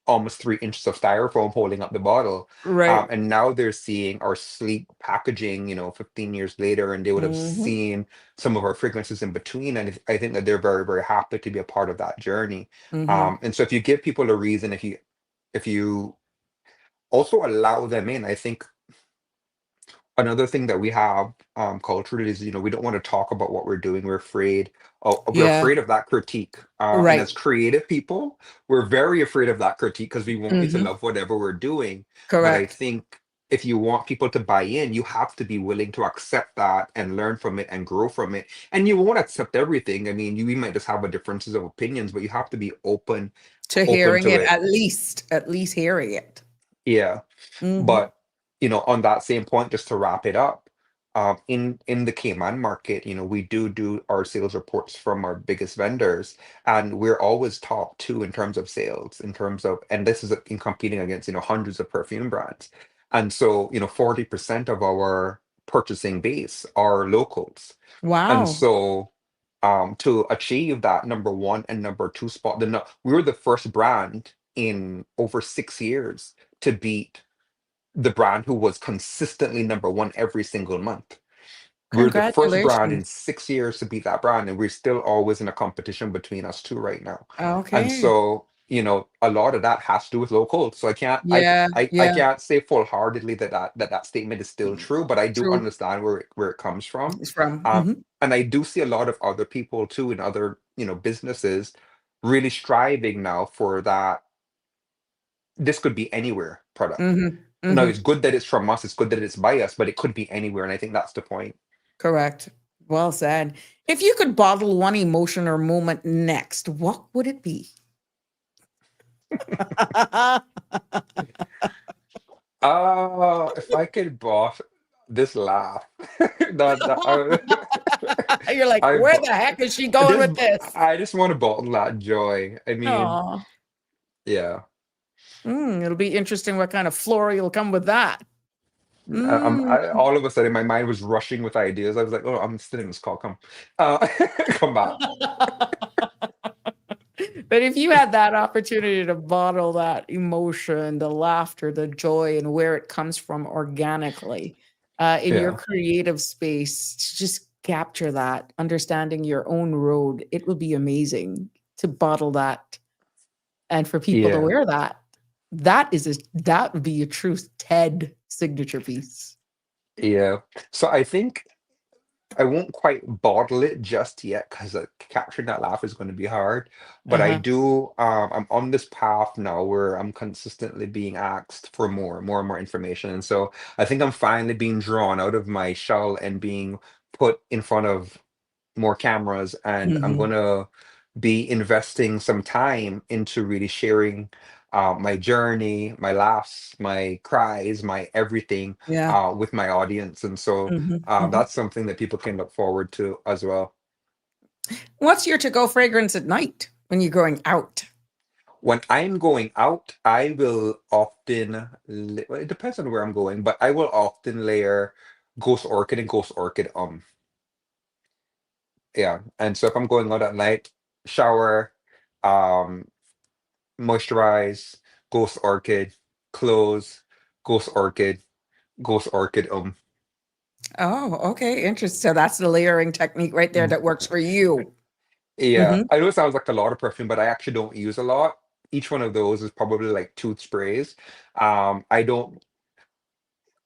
almost 3 inches of styrofoam holding up the bottle. Right. And now they're seeing our sleek packaging, 15 years later, and they would have Hmm. seen some of our fragrances in between. And I think that they're very, very happy to be a part of that journey. Hmm. And so if you give people a reason, if you also allow them in, I think another thing that we have culturally is we don't want to talk about what we're doing. We're Yeah. afraid of that critique, and Right. as creative people we're very afraid of that critique because we want you to Hmm. love whatever we're doing. But I Correct. think if you want people to buy in, you have to be willing to accept that and learn from it and grow from it. And you won't accept everything. I mean, we might just have a differences of opinions, but you have to be To open hearing to it, it. at least hearing it. Yeah. Hmm. But on that same point, just to wrap it up, in the Cayman market, we do our sales reports from our biggest vendors, and we're always top two in terms of sales, and this is in competing against hundreds of perfume brands, and so 40% of our purchasing base are locals, and Wow. so to achieve that number one and number two spot, we were the first brand in over 6 years to beat the brand who was consistently number one every single month. We're the first brand in Congratulations. 6 years to beat that brand, and we're still always in a competition between us two right now. And Okay. so, a lot of that has to do with local. So I can't, Yeah. I Yeah. can't say full-heartedly that statement is still true, but I do True. understand where it comes from. It's from. Um, Hmm. and I do see a lot of other people too in other, businesses really striving now for that. This could be anywhere product. Hmm. No, Hmm. it's good that it's from us, it's good that it's by us, but it could be anywhere, and I think that's the point. Correct. Well said. If you could bottle one emotion or moment next, what would it be? If I could boss this laugh, that You're like, I where bo- the heck is she going this with this? I just want to bottle that joy. I mean, Oh, yeah. it'll be interesting what kind of flora you'll come with that. Mm. All of a sudden my mind was rushing with ideas. I was like, oh, I'm still in this call. Come, come back. But if you had that opportunity to bottle that emotion, the laughter, the joy, and where it comes from organically in your Yeah, creative space, to just capture that, understanding your own road, it would be amazing to bottle that and for people to yeah, wear that. That would be a true TED signature piece. yeah. So I think I won't quite bottle it just yet because capturing that laugh is going to be hard. But I Uh-huh. do. I'm on this path now where I'm consistently being asked for more and more information, and so I think I'm finally being drawn out of my shell and being put in front of more cameras, and I'm Hmm. gonna be investing some time into really sharing my journey, my laughs, my cries, my everything Yeah. with my audience. And so Hmm. Hmm. that's something that people can look forward to as well. What's your to-go fragrance at night when you're going out? When I'm going out, I will often, well, it depends on where I'm going, but I will often layer Ghost Orchid and Ghost Orchid. Yeah. And so if I'm going out at night, shower, um, moisturize, Ghost Orchid, clothes, Ghost Orchid, Ghost Orchid. Oh, okay. Interesting. So that's the layering technique right there that works for you. Yeah, Hmm. I know it sounds like a lot of perfume, but I actually don't use a lot. Each one of those is probably like tooth sprays. I don't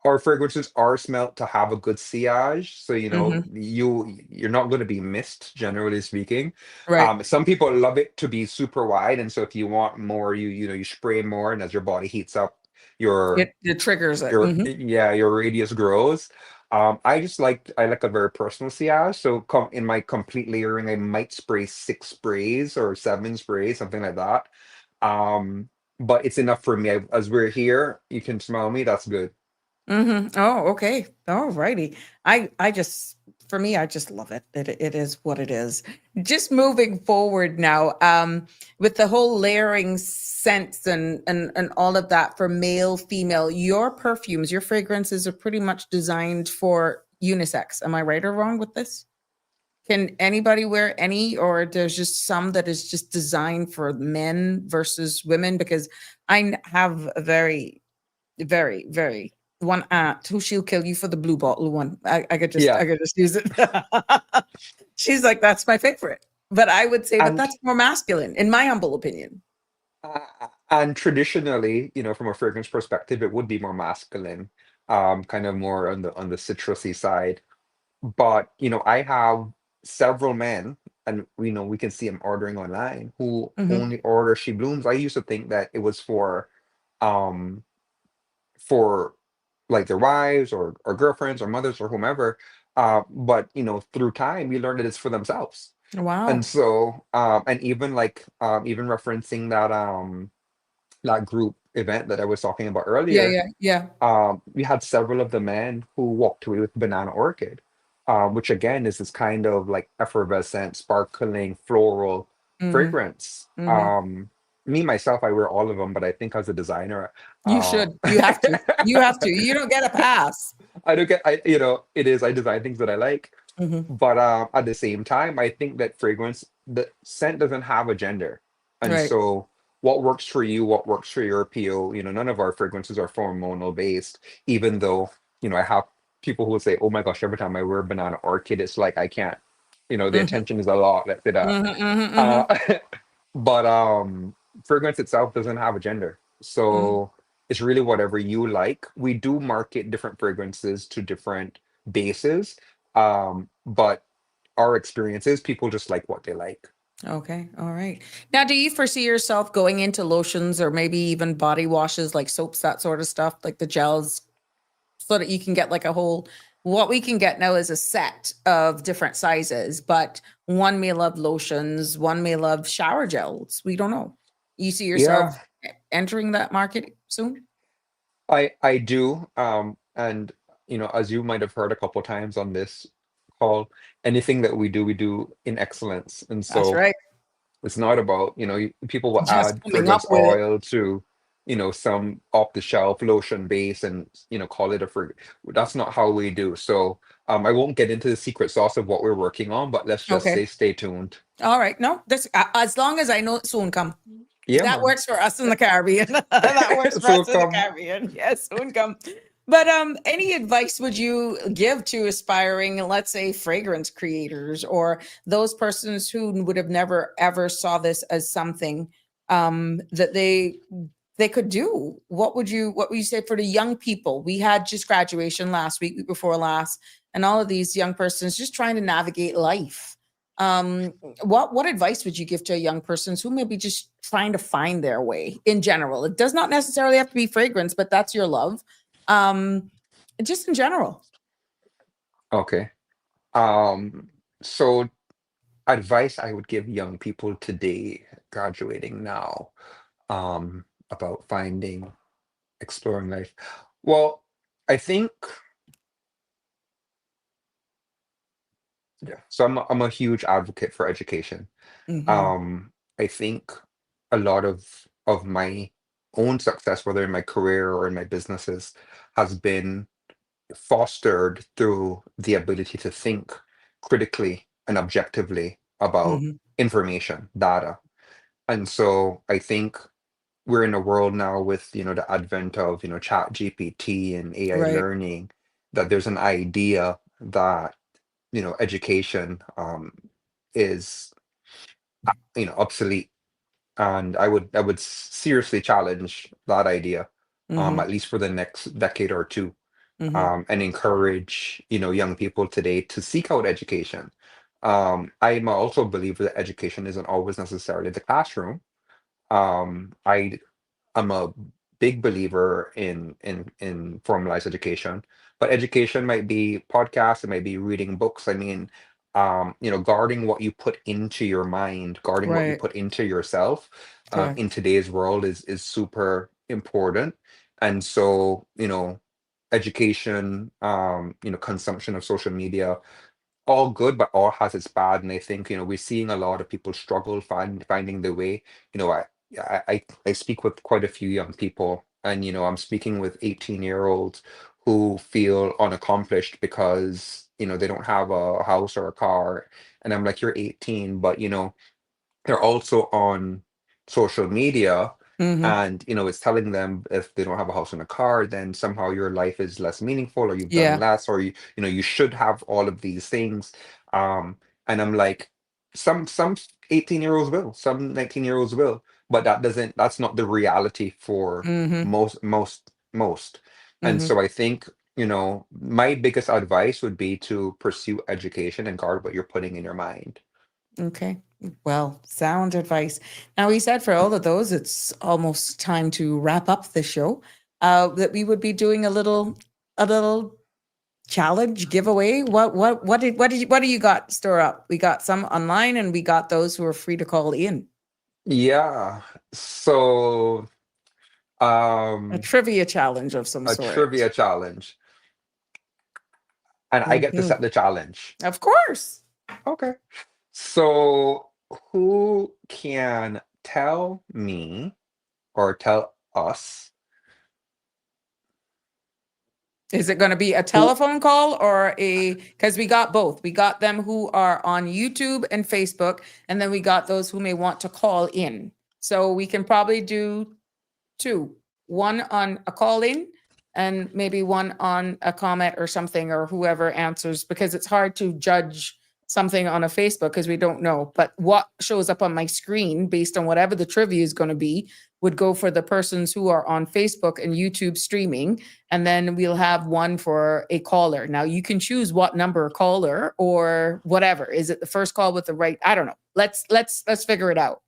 Our fragrances are smelt to have a good sillage, so Hmm. you're not going to be missed, generally speaking. Right. Some people love it to be super wide, and so if you want more, you spray more, and as your body heats up, your It triggers it. your Hmm. yeah, your radius grows. I like a very personal sillage, so in my complete layering, I might spray 6 sprays or 7 sprays, something like that. But it's enough for me. As we're here, you can smell me. That's good. Oh, okay. All righty. I just, for me, I just love it. It is what it is. Just moving forward now, with the whole layering scents and all of that for male, female, your perfumes, your fragrances are pretty much designed for unisex. Am I right or wrong with this? Can anybody wear any, or there's just some that is just designed for men versus women? Because have a very one aunt who she'll kill you for the blue bottle one. Yeah, I could just use it. She's like, that's my favorite. But I would say that and that's more masculine, in my humble opinion. traditionally, from a fragrance perspective, it would be more masculine, kind of more on the citrusy side. But I have several men, and we can see them ordering online who Hmm. only order She Blooms. I used to think that it was um for like their wives or girlfriends or mothers or whomever. But through time, we learned that it's for themselves. And Wow. so, and even like even referencing that group event that I was talking about Yeah, earlier, yeah, yeah. we had several of the men who walked away with Banana Orchid, which again is this kind of like effervescent, sparkling, floral Hmm. fragrance. Hmm. Me myself, I wear all of them, but I think as a designer, You uh, should. You have to. You have to. You don't get a pass. I don't get, it is, I design things that I like, Hmm. but at the same time, I think that the scent doesn't have a gender. And Right. so what works for you, what works for your PO, none of our fragrances are hormonal based, even though, I have people who will say, oh my gosh, every time I wear Banana Orchid, it's like I can't, the Hmm. attention is a lot, let's say that. Hmm. Hmm. Uh, but fragrance itself doesn't have a gender. Hmm. So it's really whatever you like. We do market different fragrances to different bases. But our experiences, people just like what they like. Okay. All right. Now, do you foresee yourself going into lotions or maybe even body washes like soaps, that sort of stuff, like the gels, so that you can get like a whole, what we can get now is a set of different sizes, but one may love lotions, one may love shower gels. We don't know. You see yourself Yeah, entering that market soon? I do. And as you might have heard a couple times on this call, anything that we do in excellence. And That's so right. it's not about, people will Just add coming up fragrance with it. oil to, some off the shelf lotion base and, call it a fragrance. That's not how we do. So I won't get into the secret sauce of what we're working on, but let's just Okay. say stay tuned. All right. No, this as long as I know it soon come. Yeah, That man. works for us in the Caribbean. That works for So us in the come. Caribbean. Yes, soon come. But any advice would you give to aspiring, let's say, fragrance creators or those persons who would have never ever saw this as something that they could do? What would you say for the young people? We had just graduation last week before last, and all of these young persons just trying to navigate life. What advice would you give to young persons who may be just trying to find their way in general? It does not necessarily have to be fragrance, but that's your love. Um, just in general. Okay. Um, so advice I would give young people today, graduating now, about exploring life. Well, I think, yeah. So I'm a huge advocate for education. Hmm. I think a lot of of my own success, whether in my career or in my businesses, has been fostered through the ability to think critically and objectively about Hmm. information, data. And so I think we're in a world now with, the advent of, chat GPT and AI Right. learning, that there's an idea that, education is, obsolete. And I would seriously challenge that idea, Hmm. at least for the next decade or two, Hmm. and encourage, young people today to seek out education. I'm also a believer that education isn't always necessarily the classroom. I'm a big believer in formalized education, but education might be podcasts, it might be reading books. I mean, guarding what you put into your mind, guarding what you Right. put into yourself, in Correct. today's world is super important. And so, education, consumption of social media, all good, but all has its bad. And I think, we're seeing a lot of people struggle finding their way. I speak with quite a few young people, and I'm speaking with 18-year-olds who feel unaccomplished because, they don't have a house or a car. And I'm like, you're 18, but they're also on social media, Hmm. and it's telling them if they don't have a house and a car, then somehow your life is less meaningful, or you've done Yeah. less, or you should have all of these things. um and I'm like, some 18-year-olds will, some 19-year-olds will, but that's not the reality for Hmm. most. And Hmm. so I think, my biggest advice would be to pursue education and guard what you're putting in your mind. Okay. Well, sound advice. Now, we said for all of those, it's almost time to wrap up the show. That we would be doing a little challenge giveaway. What do you got store up? We got some online, and we got those who are free to call in. Yeah. So, A um, trivia challenge of some a sort. trivia challenge, and I get to Hmm. set the challenge. Of course. Okay. So, who can tell me or tell us Is it going to be a who? telephone call or because we got both. We got them who are on YouTube and Facebook, and then we got those who may want to call in. So we can probably do two, one on a call in and maybe one on a comment or something, or whoever answers, because it's hard to judge something on a Facebook because we don't know. But what shows up on my screen based on whatever the trivia is going to be would go for the persons who are on Facebook and YouTube streaming. And then we'll have one for a caller. Now you can choose what number caller or whatever. Is it the first call with the right? I don't know. Let's figure it out.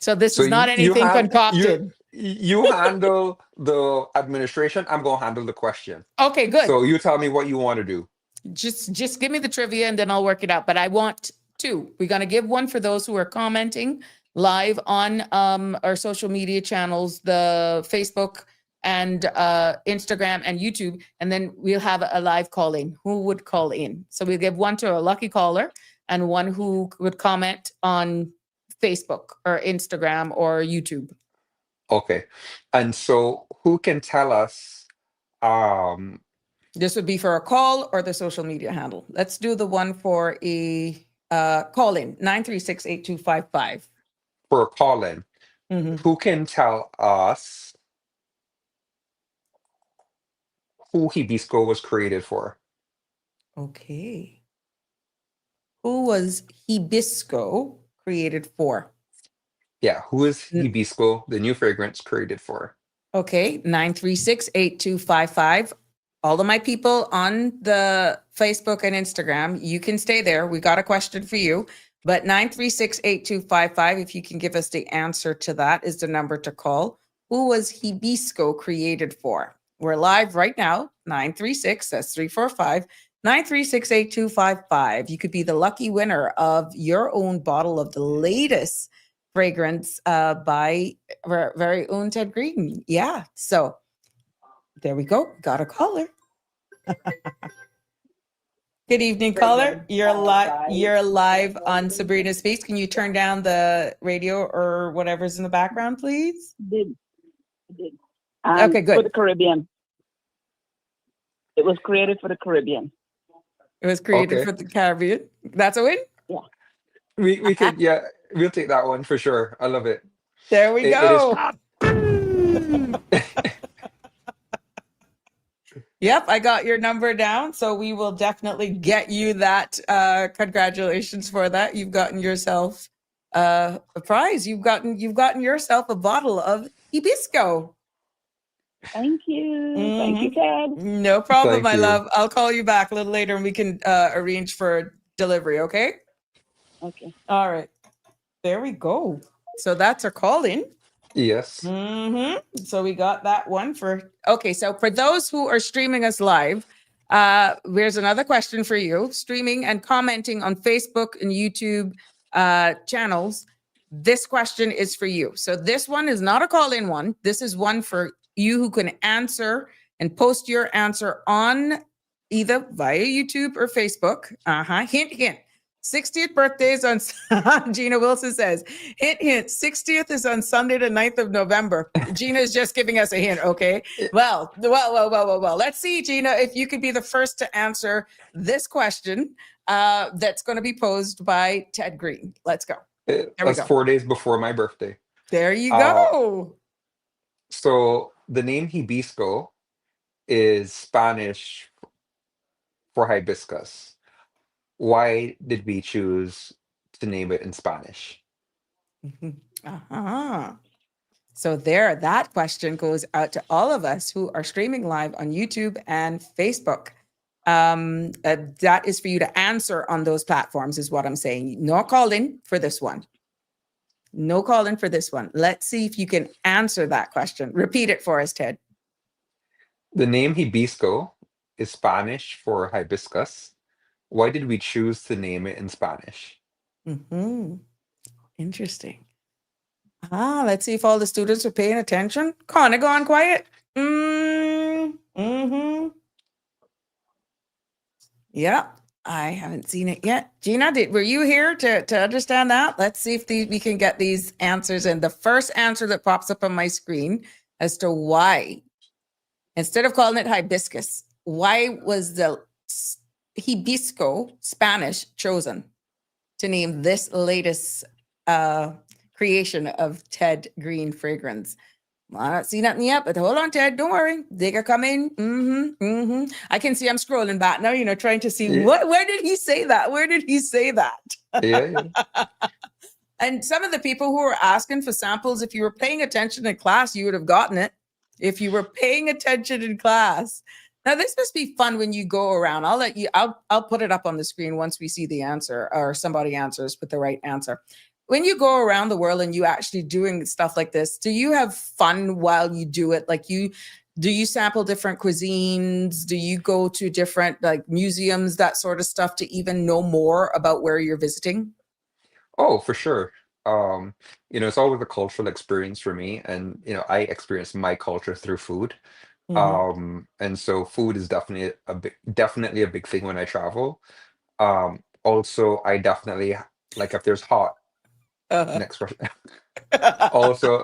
So this So is not you anything have concocted. you handle the administration. I'm gonna handle the question. Okay, good. So you tell me what you want to do. Just give me the trivia and then I'll work it out. But I want two. We're gonna give one for those who are commenting live on our social media channels, the Facebook and Instagram and YouTube, and then we'll have a live call in. Who would call in? So we'll give one to a lucky caller and one who would comment on Facebook or Instagram or YouTube. Okay. And so who can tell us, um This would be for a call or the social media handle. Let's do the one for a call in 936-8255. for a call-in, Mhm. who can tell us who Hibisco was created for? Okay. Who was Hibisco created for? Yeah, who is N- Hibisco, the new fragrance, created for? Okay, 936-8255. All of my people on the Facebook and Instagram, you can stay there. We got a question for you. But 936-8255, if you can give us the answer to that, is the number to call. Who was Hibisco created for? We're live right now, 936, that's 345, 936-8255. You could be the lucky winner of your own bottle of the latest fragrance by our very own Ted Green. Yeah. So there we go. Got a caller. Good evening, caller. You're live on Sabrina Speaks. Can you turn down the radio or whatever's in the background, please? Did. Okay, good. For the Caribbean. It was created for the Caribbean. It was created Okay. for the Caribbean. That's a win. We could, yeah, we'll take that one for sure. I love it. There we It is. go. Yep, I got your number down, so we will definitely get you that. Congratulations for that. You've gotten yourself a prize. You've gotten yourself a bottle of Hibisco. Thank you. Thank you, Ted. No problem, Thank my you. love. I'll call you back a little later and we can arrange for delivery, okay? Okay. All right. There we go. So that's our call in. Yes. So we got that one for, okay. So for those who are streaming us live, here's another question for you. Streaming and commenting on Facebook and YouTube channels. This question is for you. So this one is not a call in one. This is one for you who can answer and post your answer on either via YouTube or Facebook. Hint, hint. 60th birthday is on, Gina Wilson says, hint, hint, 60th is on Sunday, the 9th of November. Gina is just giving us a hint, okay? Well. Let's see, Gina, if you could be the first to answer this question that's going to be posed by Ted Green. Let's go. That's 4 days before my birthday. There you go. So the name Hibisco is Spanish for hibiscus. Why did we choose to name it in Spanish? So there, that question goes out to all of us who are streaming live on YouTube and Facebook. That is for you to answer on those platforms, is what I'm saying. No call in for this one. No call in for this one. Let's see if you can answer that question. Repeat it for us, Ted. The name Hibisco is Spanish for hibiscus. Why did we choose to name it in Spanish? Interesting. Let's see if all the students are paying attention. Connor, go on quiet. Yeah, I haven't seen it yet. Gina, were you here to understand that? Let's see if we can get these answers. And the first answer that pops up on my screen as to why, instead of calling it hibiscus, why was the Hibisco Spanish chosen to name this latest creation of Ted Green fragrance? Well, I don't see nothing yet, but hold on, Ted. Don't worry. They can come in. I can see I'm scrolling back now, trying to see where did he say that? Where did he say that? Yeah. And some of the people who were asking for samples, if you were paying attention in class, you would have gotten it. If you were paying attention in class. Now, this must be fun when you go around. I'll put it up on the screen once we see the answer or somebody answers with the right answer. When you go around the world and you actually doing stuff like this, do you have fun while you do it? Like do you sample different cuisines? Do you go to different museums, that sort of stuff, to even know more about where you're visiting? Oh, for sure. It's always a cultural experience for me, and I experience my culture through food. And so food is definitely a big thing when I travel. Also, I definitely like if there's hot. Next question. Also,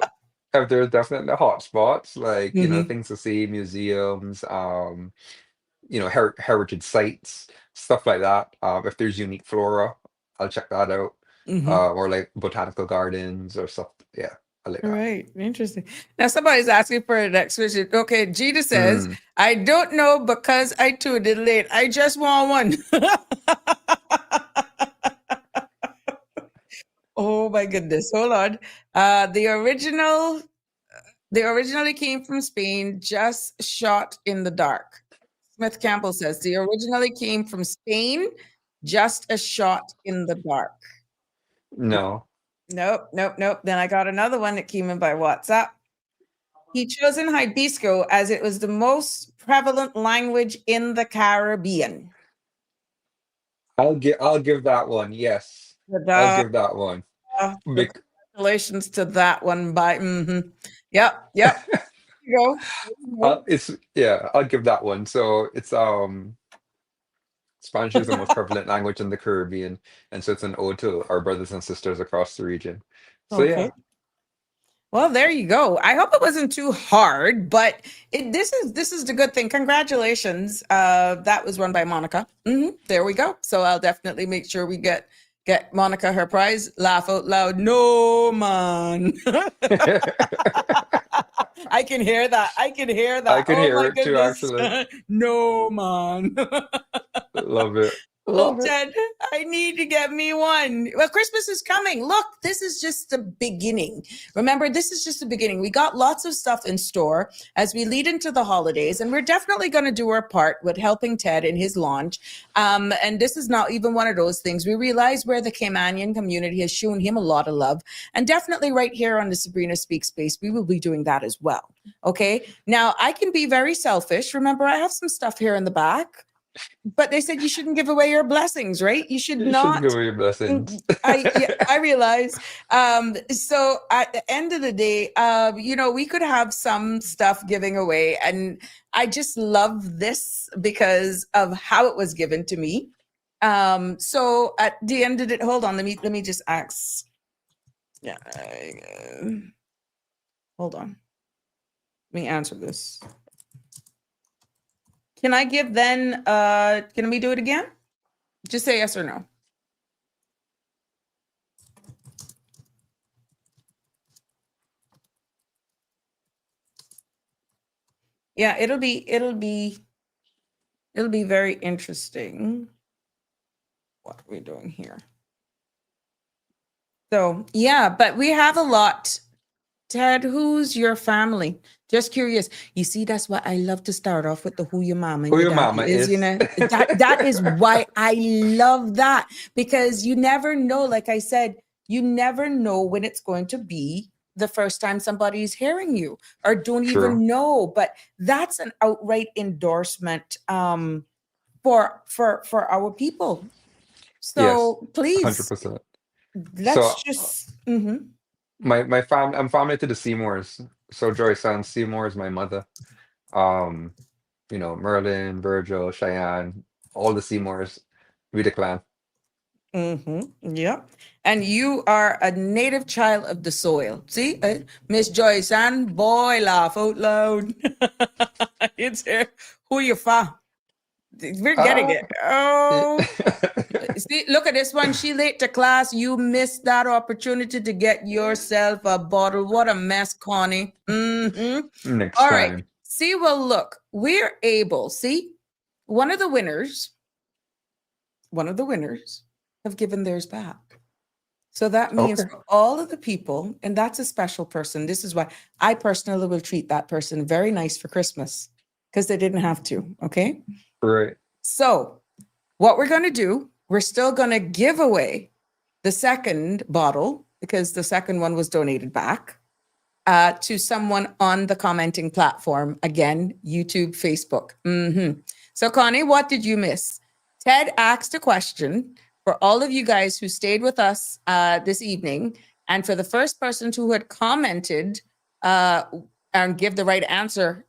if there's definitely hot spots, things to see, museums, heritage sites, stuff like that. If there's unique flora, I'll check that out. Or like botanical gardens or stuff. Yeah. Like right. Interesting. Now somebody's asking for the next question. Okay, Gina says, I don't know because I tuned in late. I just want one. Oh my goodness. Hold on. They originally came from Spain, just shot in the dark. Smith Campbell says they originally came from Spain, just a shot in the dark. No. Nope. Then I got another one that came in by WhatsApp. He chosen Hibisco as it was the most prevalent language in the Caribbean. I'll give that one. Yes. I'll give that one. Congratulations to that one. Yep. There you go. I'll give that one. So it's Spanish is the most prevalent language in the Caribbean, and so it's an ode to our brothers and sisters across the region. So Okay. yeah, Well, there you go. I hope it wasn't too hard, but this is the good thing. Congratulations. That was run by Monica. There we go. So I'll definitely make sure we get Monica her prize. Laugh out loud. No, man. I can hear that. I can hear that. I can Oh hear my it too, goodness. actually. No, man. Love it. Oh, Love it. Ted, I need to get me one. Well, Christmas is coming. Look, this is just the beginning. Remember, this is just the beginning. We got lots of stuff in store as we lead into the holidays, and we're definitely going to do our part with helping Ted in his launch. And this is not even one of those things. We realize where the Caymanian community has shown him a lot of love, and definitely right here on the Sabrina Speak space, we will be doing that as well. Okay. Now, I can be very selfish. Remember, I have some stuff here in the back. But they said you shouldn't give away your blessings, right? You should You not. should give away your blessings. I realize. So at the end of the day, we could have some stuff giving away, and I just love this because of how it was given to me. So at the end of it, hold on, let me just ask. Yeah, hold on. Let me answer this. Can I give then, can we do it again? Just say yes or no. Yeah, it'll be very interesting. What are we doing here? So yeah, but we have a lot. Ted, who's your family? Just curious. You see, that's why I love to start off with the who your mama and Who your daddy mama is. You know, that is why I love that, because you never know, like I said, you never know when it's going to be the first time somebody's hearing you or don't True. even know. But that's an outright endorsement for our people. So Yes, please, 100%. let's So just I'm family to the Seymours. So Joyce and Seymour is my mother. Um, Merlin, Virgil, Cheyenne, all the Seymours, we the clan. Yeah. And you are a native child of the soil. See, Miss Joyce, and boy, laugh out loud. It's here. Who you fa? We're getting it. Oh, see, look at this one. She late to class. You missed that opportunity to get yourself a bottle. What a mess, Connie. Next All right. time. See, well, look, we're able. See, one of the winners have given theirs back. So that means Okay. for all of the people, and that's a special person. This is why I personally will treat that person very nice for Christmas, because they didn't have to. Okay. Right. So what we're going to do, we're still going to give away the second bottle, because the second one was donated back to someone on the commenting platform. Again, YouTube, Facebook. So Connie, what did you miss? Ted asked a question for all of you guys who stayed with us this evening. And for the first person who had commented and give the right answer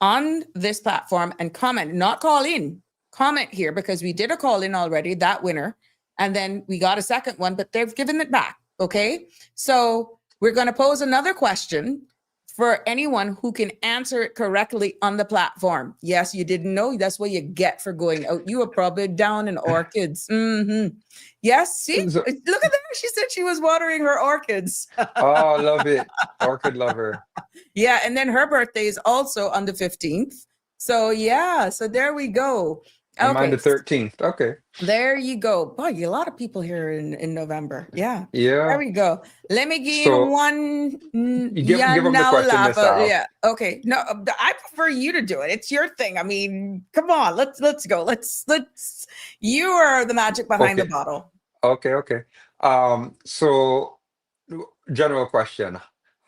on this platform and comment, not call in, comment here, because we did a call in already, that winner. And then we got a second one, but they've given it back. Okay. So we're going to pose another question for anyone who can answer it correctly on the platform. Yes, you didn't know. That's what you get for going out. You were probably down in orchids. Yes, see, So- look at that. She said she was watering her orchids. Oh, love it. Orchid lover. Yeah, and then her birthday is also on the 15th. So yeah, so there we go. And mine Okay, the 13th. Okay. there you go. Boy, a lot of people here in November. Yeah. There Yeah. we go. Let me give you So one. you give them the question, Miss Al. Yeah. Okay. No, I prefer you to do it. It's your thing. I mean, come on. Let's go. Let's. You are the magic behind the Okay. bottle. Okay. So general question.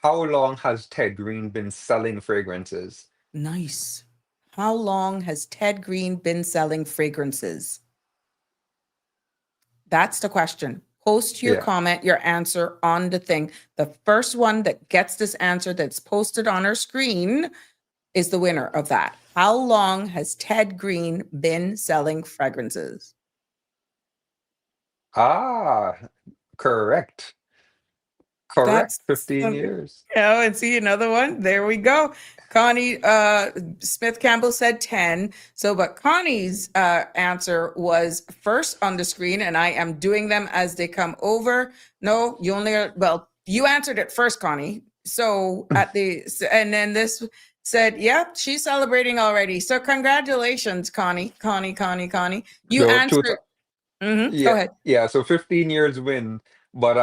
How long has Ted Green been selling fragrances? Nice. How long has Ted Green been selling fragrances? That's the question. Post your Yeah. comment, your answer on the thing. The first one that gets this answer that's posted on our screen is the winner of that. How long has Ted Green been selling fragrances? Ah, correct. Correct. That's 15 years. oh, and see another one. There we go. Connie Smith Campbell said 10. So, but Connie's answer was first on the screen, and I am doing them as they come over. No, you only, well, you answered it first, Connie. So and then this said, yep, she's celebrating already. So, congratulations, Connie. You No, two, answered. Mhm, go yeah, ahead. yeah. So 15 years win, but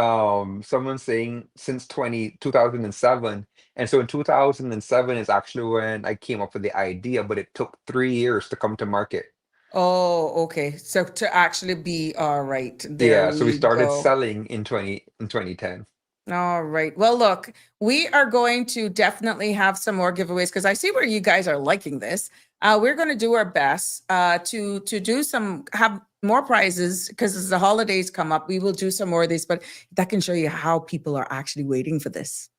someone's saying since 2007. And so in 2007 is actually when I came up with the idea, but it took 3 years to come to market. Oh, okay. So to actually be all right, there Yeah, so we we started go. selling in 2010. All right. Well, look, we are going to definitely have some more giveaways because I see where you guys are liking this. We're going to do our best to do some have more prizes because as the holidays come up, we will do some more of these. But that can show you how people are actually waiting for this.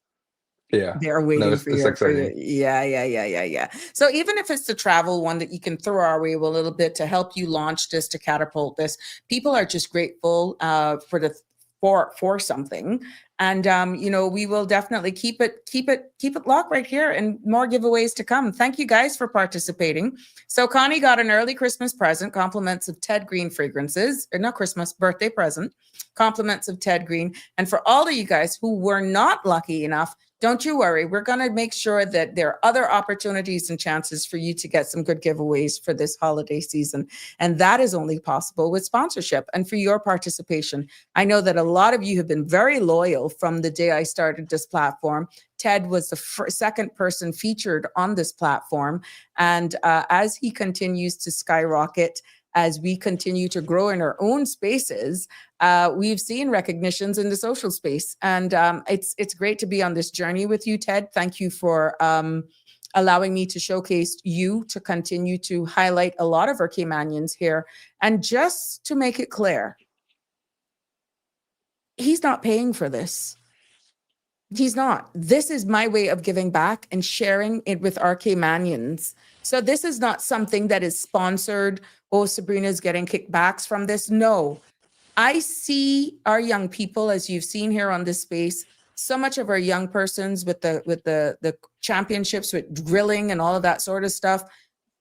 Yeah. They're No, waiting it's for your, exciting. yeah. So even if it's the travel one that you can throw our way a little bit to help you launch this, to catapult this, people are just grateful for something. And we will definitely keep it locked right here and more giveaways to come. Thank you guys for participating. So Connie got an early Christmas present, compliments of Ted Green fragrances, or not Christmas, birthday present, compliments of Ted Green. And for all of you guys who were not lucky enough, don't you worry. We're going to make sure that there are other opportunities and chances for you to get some good giveaways for this holiday season. And that is only possible with sponsorship and for your participation. I know that a lot of you have been very loyal from the day I started this platform. Ted was the second person featured on this platform. And as he continues to skyrocket, as we continue to grow in our own spaces, we've seen recognitions in the social space. And it's great to be on this journey with you, Ted. Thank you for allowing me to showcase you, to continue to highlight a lot of our Caymanians here. And just to make it clear, he's not paying for this. He's not. This is my way of giving back and sharing it with our Caymanians. So this is not something that is sponsored. Oh, Sabrina's getting kickbacks from this. No, I see our young people, as you've seen here on this space, so much of our young persons with the championships, with drilling and all of that sort of stuff.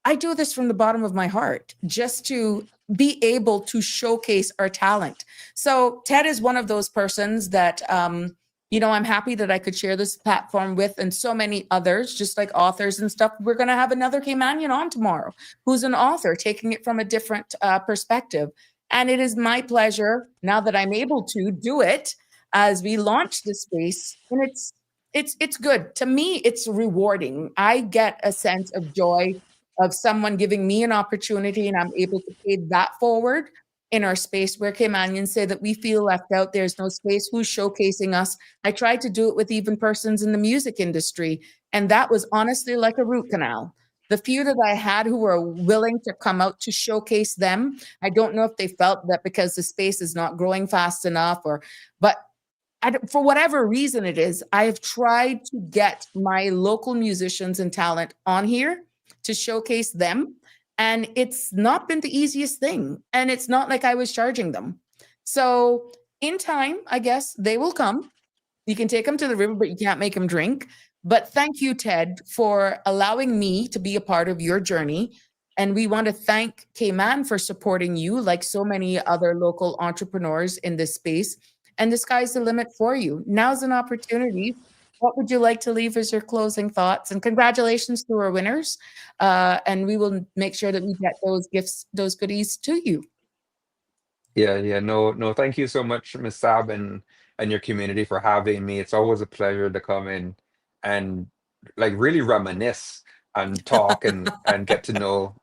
I do this from the bottom of my heart, just to be able to showcase our talent. So Ted is one of those persons that, I'm happy that I could share this platform with, and so many others, just like authors and stuff. We're going to have another Caymanian on tomorrow who's an author, taking it from a different perspective. And it is my pleasure now that I'm able to do it as we launch this space. And it's good. To me, it's rewarding. I get a sense of joy of someone giving me an opportunity, and I'm able to pay that forward in our space where Caymanians say that we feel left out. There's no space. Who's showcasing us? I tried to do it with even persons in the music industry, and that was honestly like a root canal. The few that I had who were willing to come out to showcase them, I don't know if they felt that because the space is not growing fast enough, but for whatever reason it is, I have tried to get my local musicians and talent on here to showcase them. And it's not been the easiest thing. And it's not like I was charging them. So in time, I guess they will come. You can take them to the river, but you can't make them drink. But thank you, Ted, for allowing me to be a part of your journey. And we want to thank Cayman for supporting you, like so many other local entrepreneurs in this space. And the sky's the limit for you. Now's an opportunity. What would you like to leave as your closing thoughts? And congratulations to our winners. And we will make sure that we get those gifts, those goodies to you. Yeah. No. Thank you so much, Miss Sab, and your community for having me. It's always a pleasure to come in and like really reminisce and talk and get to know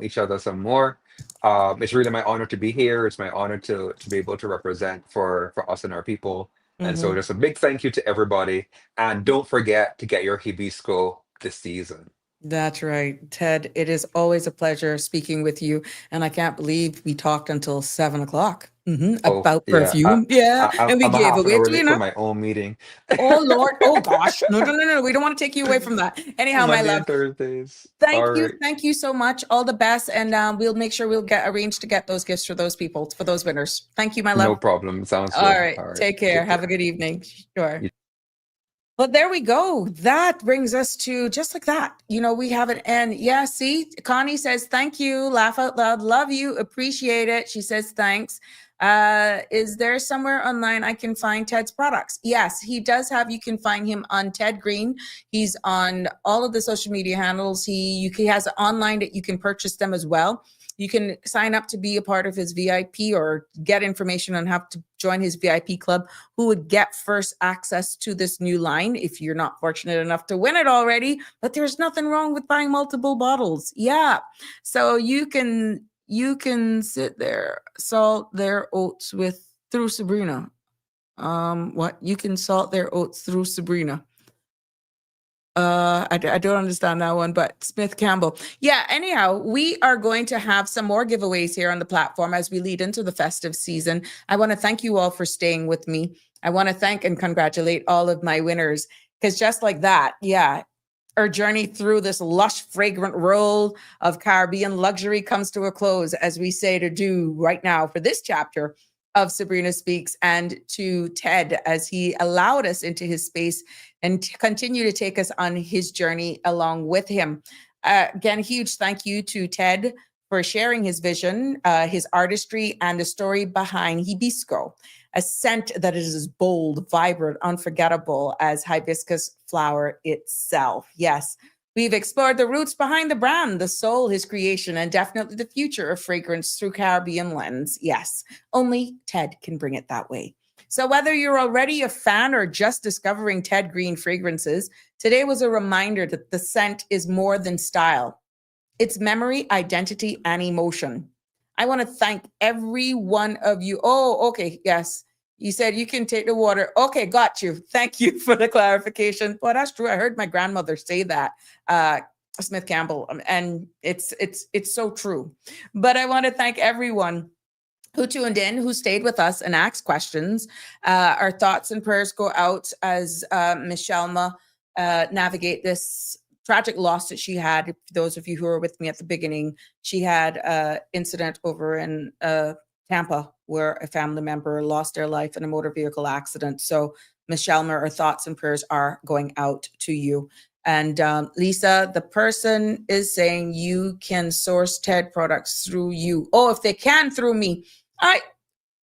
each other some more. It's really my honor to be here. It's my honor to be able to represent for us and our people. And so Mhm. just a big thank you to everybody. And don't forget to get your Hibisco this season. That's right, Ted. It is always a pleasure speaking with you. And I can't believe we talked until 7 o'clock Oh, about yeah. perfume. Yeah. And we I'm a gave half an away hour to you late for now. my own meeting. Oh, Lord. Oh, gosh. No, no, no, no. We don't want to take you away from that. Anyhow, my Monday love, and Thursdays. thank All you. right. Thank you so much. All the best. And we'll make sure we'll get arranged to get those gifts for those people, for those winners. Thank you, my No love. problem. Sounds All good. right. All right. Take care. Take Have a care. good evening. Sure. You But there we go. That brings us to just like that. We have it. And yeah, see, Connie says, thank you. Laugh out loud. Love you. Appreciate it. She says, thanks. Is there somewhere online I can find Ted's products? Yes, he does have. You can find him on Ted Green. He's on all of the social media handles. He has online that you can purchase them as well. You can sign up to be a part of his VIP or get information on how to join his VIP club, who would get first access to this new line if you're not fortunate enough to win it already. But there's nothing wrong with buying multiple bottles. Yeah. So you can sit there, salt their oats through Sabrina. What? You can salt their oats through Sabrina. I don't understand that one, but Smith Campbell. Yeah, anyhow, we are going to have some more giveaways here on the platform as we lead into the festive season. I want to thank you all for staying with me. I want to thank and congratulate all of my winners, because just like that, yeah, our journey through this lush, fragrant world of Caribbean luxury comes to a close, as we say to do right now for this chapter of Sabrina Speaks, and to Ted as he allowed us into his space and continue to take us on his journey along with him. Again, huge thank you to Ted for sharing his vision, his artistry, and the story behind Hibisco, a scent that is as bold, vibrant, unforgettable as hibiscus flower itself. Yes, we've explored the roots behind the brand, the soul, his creation, and definitely the future of fragrance through Caribbean lens. Yes, only Ted can bring it that way. So whether you're already a fan or just discovering Ted Green fragrances, today was a reminder that the scent is more than style. It's memory, identity, and emotion. I want to thank every one of you. Oh, okay. Yes. You said you can take the water. Okay, got you. Thank you for the clarification. Well, that's true. I heard my grandmother say that, Smith Campbell, and it's so true. But I want to thank everyone who tuned in, who stayed with us and asked questions. Our thoughts and prayers go out as Michelma navigate this tragic loss that she had. For those of you who were with me at the beginning, she had an incident over in Tampa where a family member lost their life in a motor vehicle accident. So Michelma, our thoughts and prayers are going out to you. And Lisa, the person is saying you can source Ted products through you. Oh, if they can through me.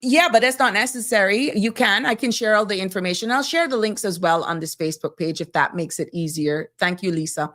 Yeah, but that's not necessary. I can share all the information. I'll share the links as well on this Facebook page if that makes it easier. Thank you, Lisa.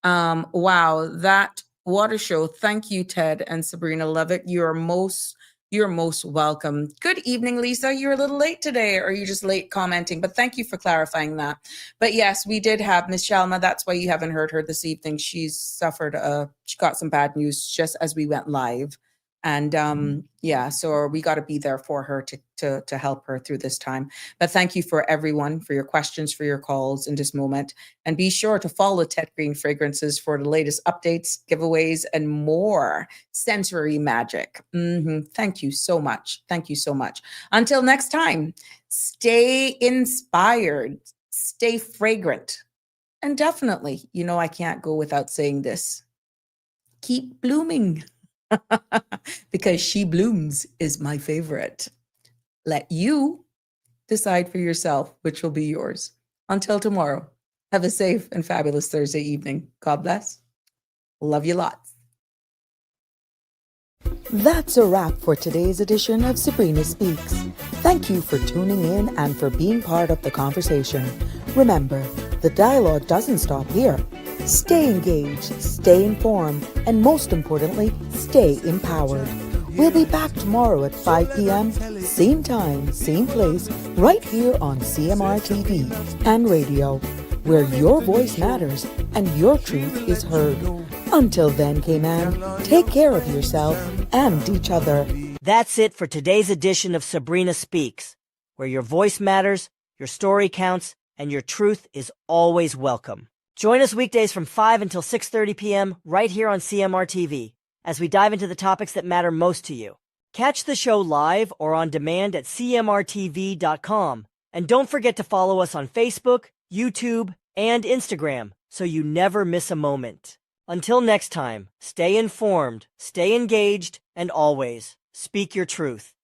Wow, that water show. Thank you, Ted and Sabrina. Love it. You're most welcome. Good evening, Lisa. You're a little late today, or you're just late commenting, but thank you for clarifying that. But yes, we did have Miss Shalma. That's why you haven't heard her this evening. She's suffered, she got some bad news just as we went live. And yeah, so we got to be there for her to help her through this time. But thank you for everyone, for your questions, for your calls in this moment. And be sure to follow Ted Green Fragrances for the latest updates, giveaways, and more sensory magic. Thank you so much. Thank you so much. Until next time, stay inspired, stay fragrant. And definitely, I can't go without saying this. Keep blooming. Because She Blooms is my favorite. Let you decide for yourself which will be yours. Until tomorrow, have a safe and fabulous Thursday evening. God bless. Love you lots. That's a wrap for today's edition of Sabrina Speaks. Thank you for tuning in and for being part of the conversation. Remember, the dialogue doesn't stop here. Stay engaged, stay informed, and most importantly, stay empowered. We'll be back tomorrow at 5 p.m., same time, same place, right here on CMR TV and radio, where your voice matters and your truth is heard. Until then, K-Man, take care of yourself and each other. That's it for today's edition of Sabrina Speaks, where your voice matters, your story counts, and your truth is always welcome. Join us weekdays from 5 until 6:30 p.m. right here on CMR TV as we dive into the topics that matter most to you. Catch the show live or on demand at cmrtv.com. And don't forget to follow us on Facebook, YouTube, and Instagram so you never miss a moment. Until next time, stay informed, stay engaged, and always speak your truth.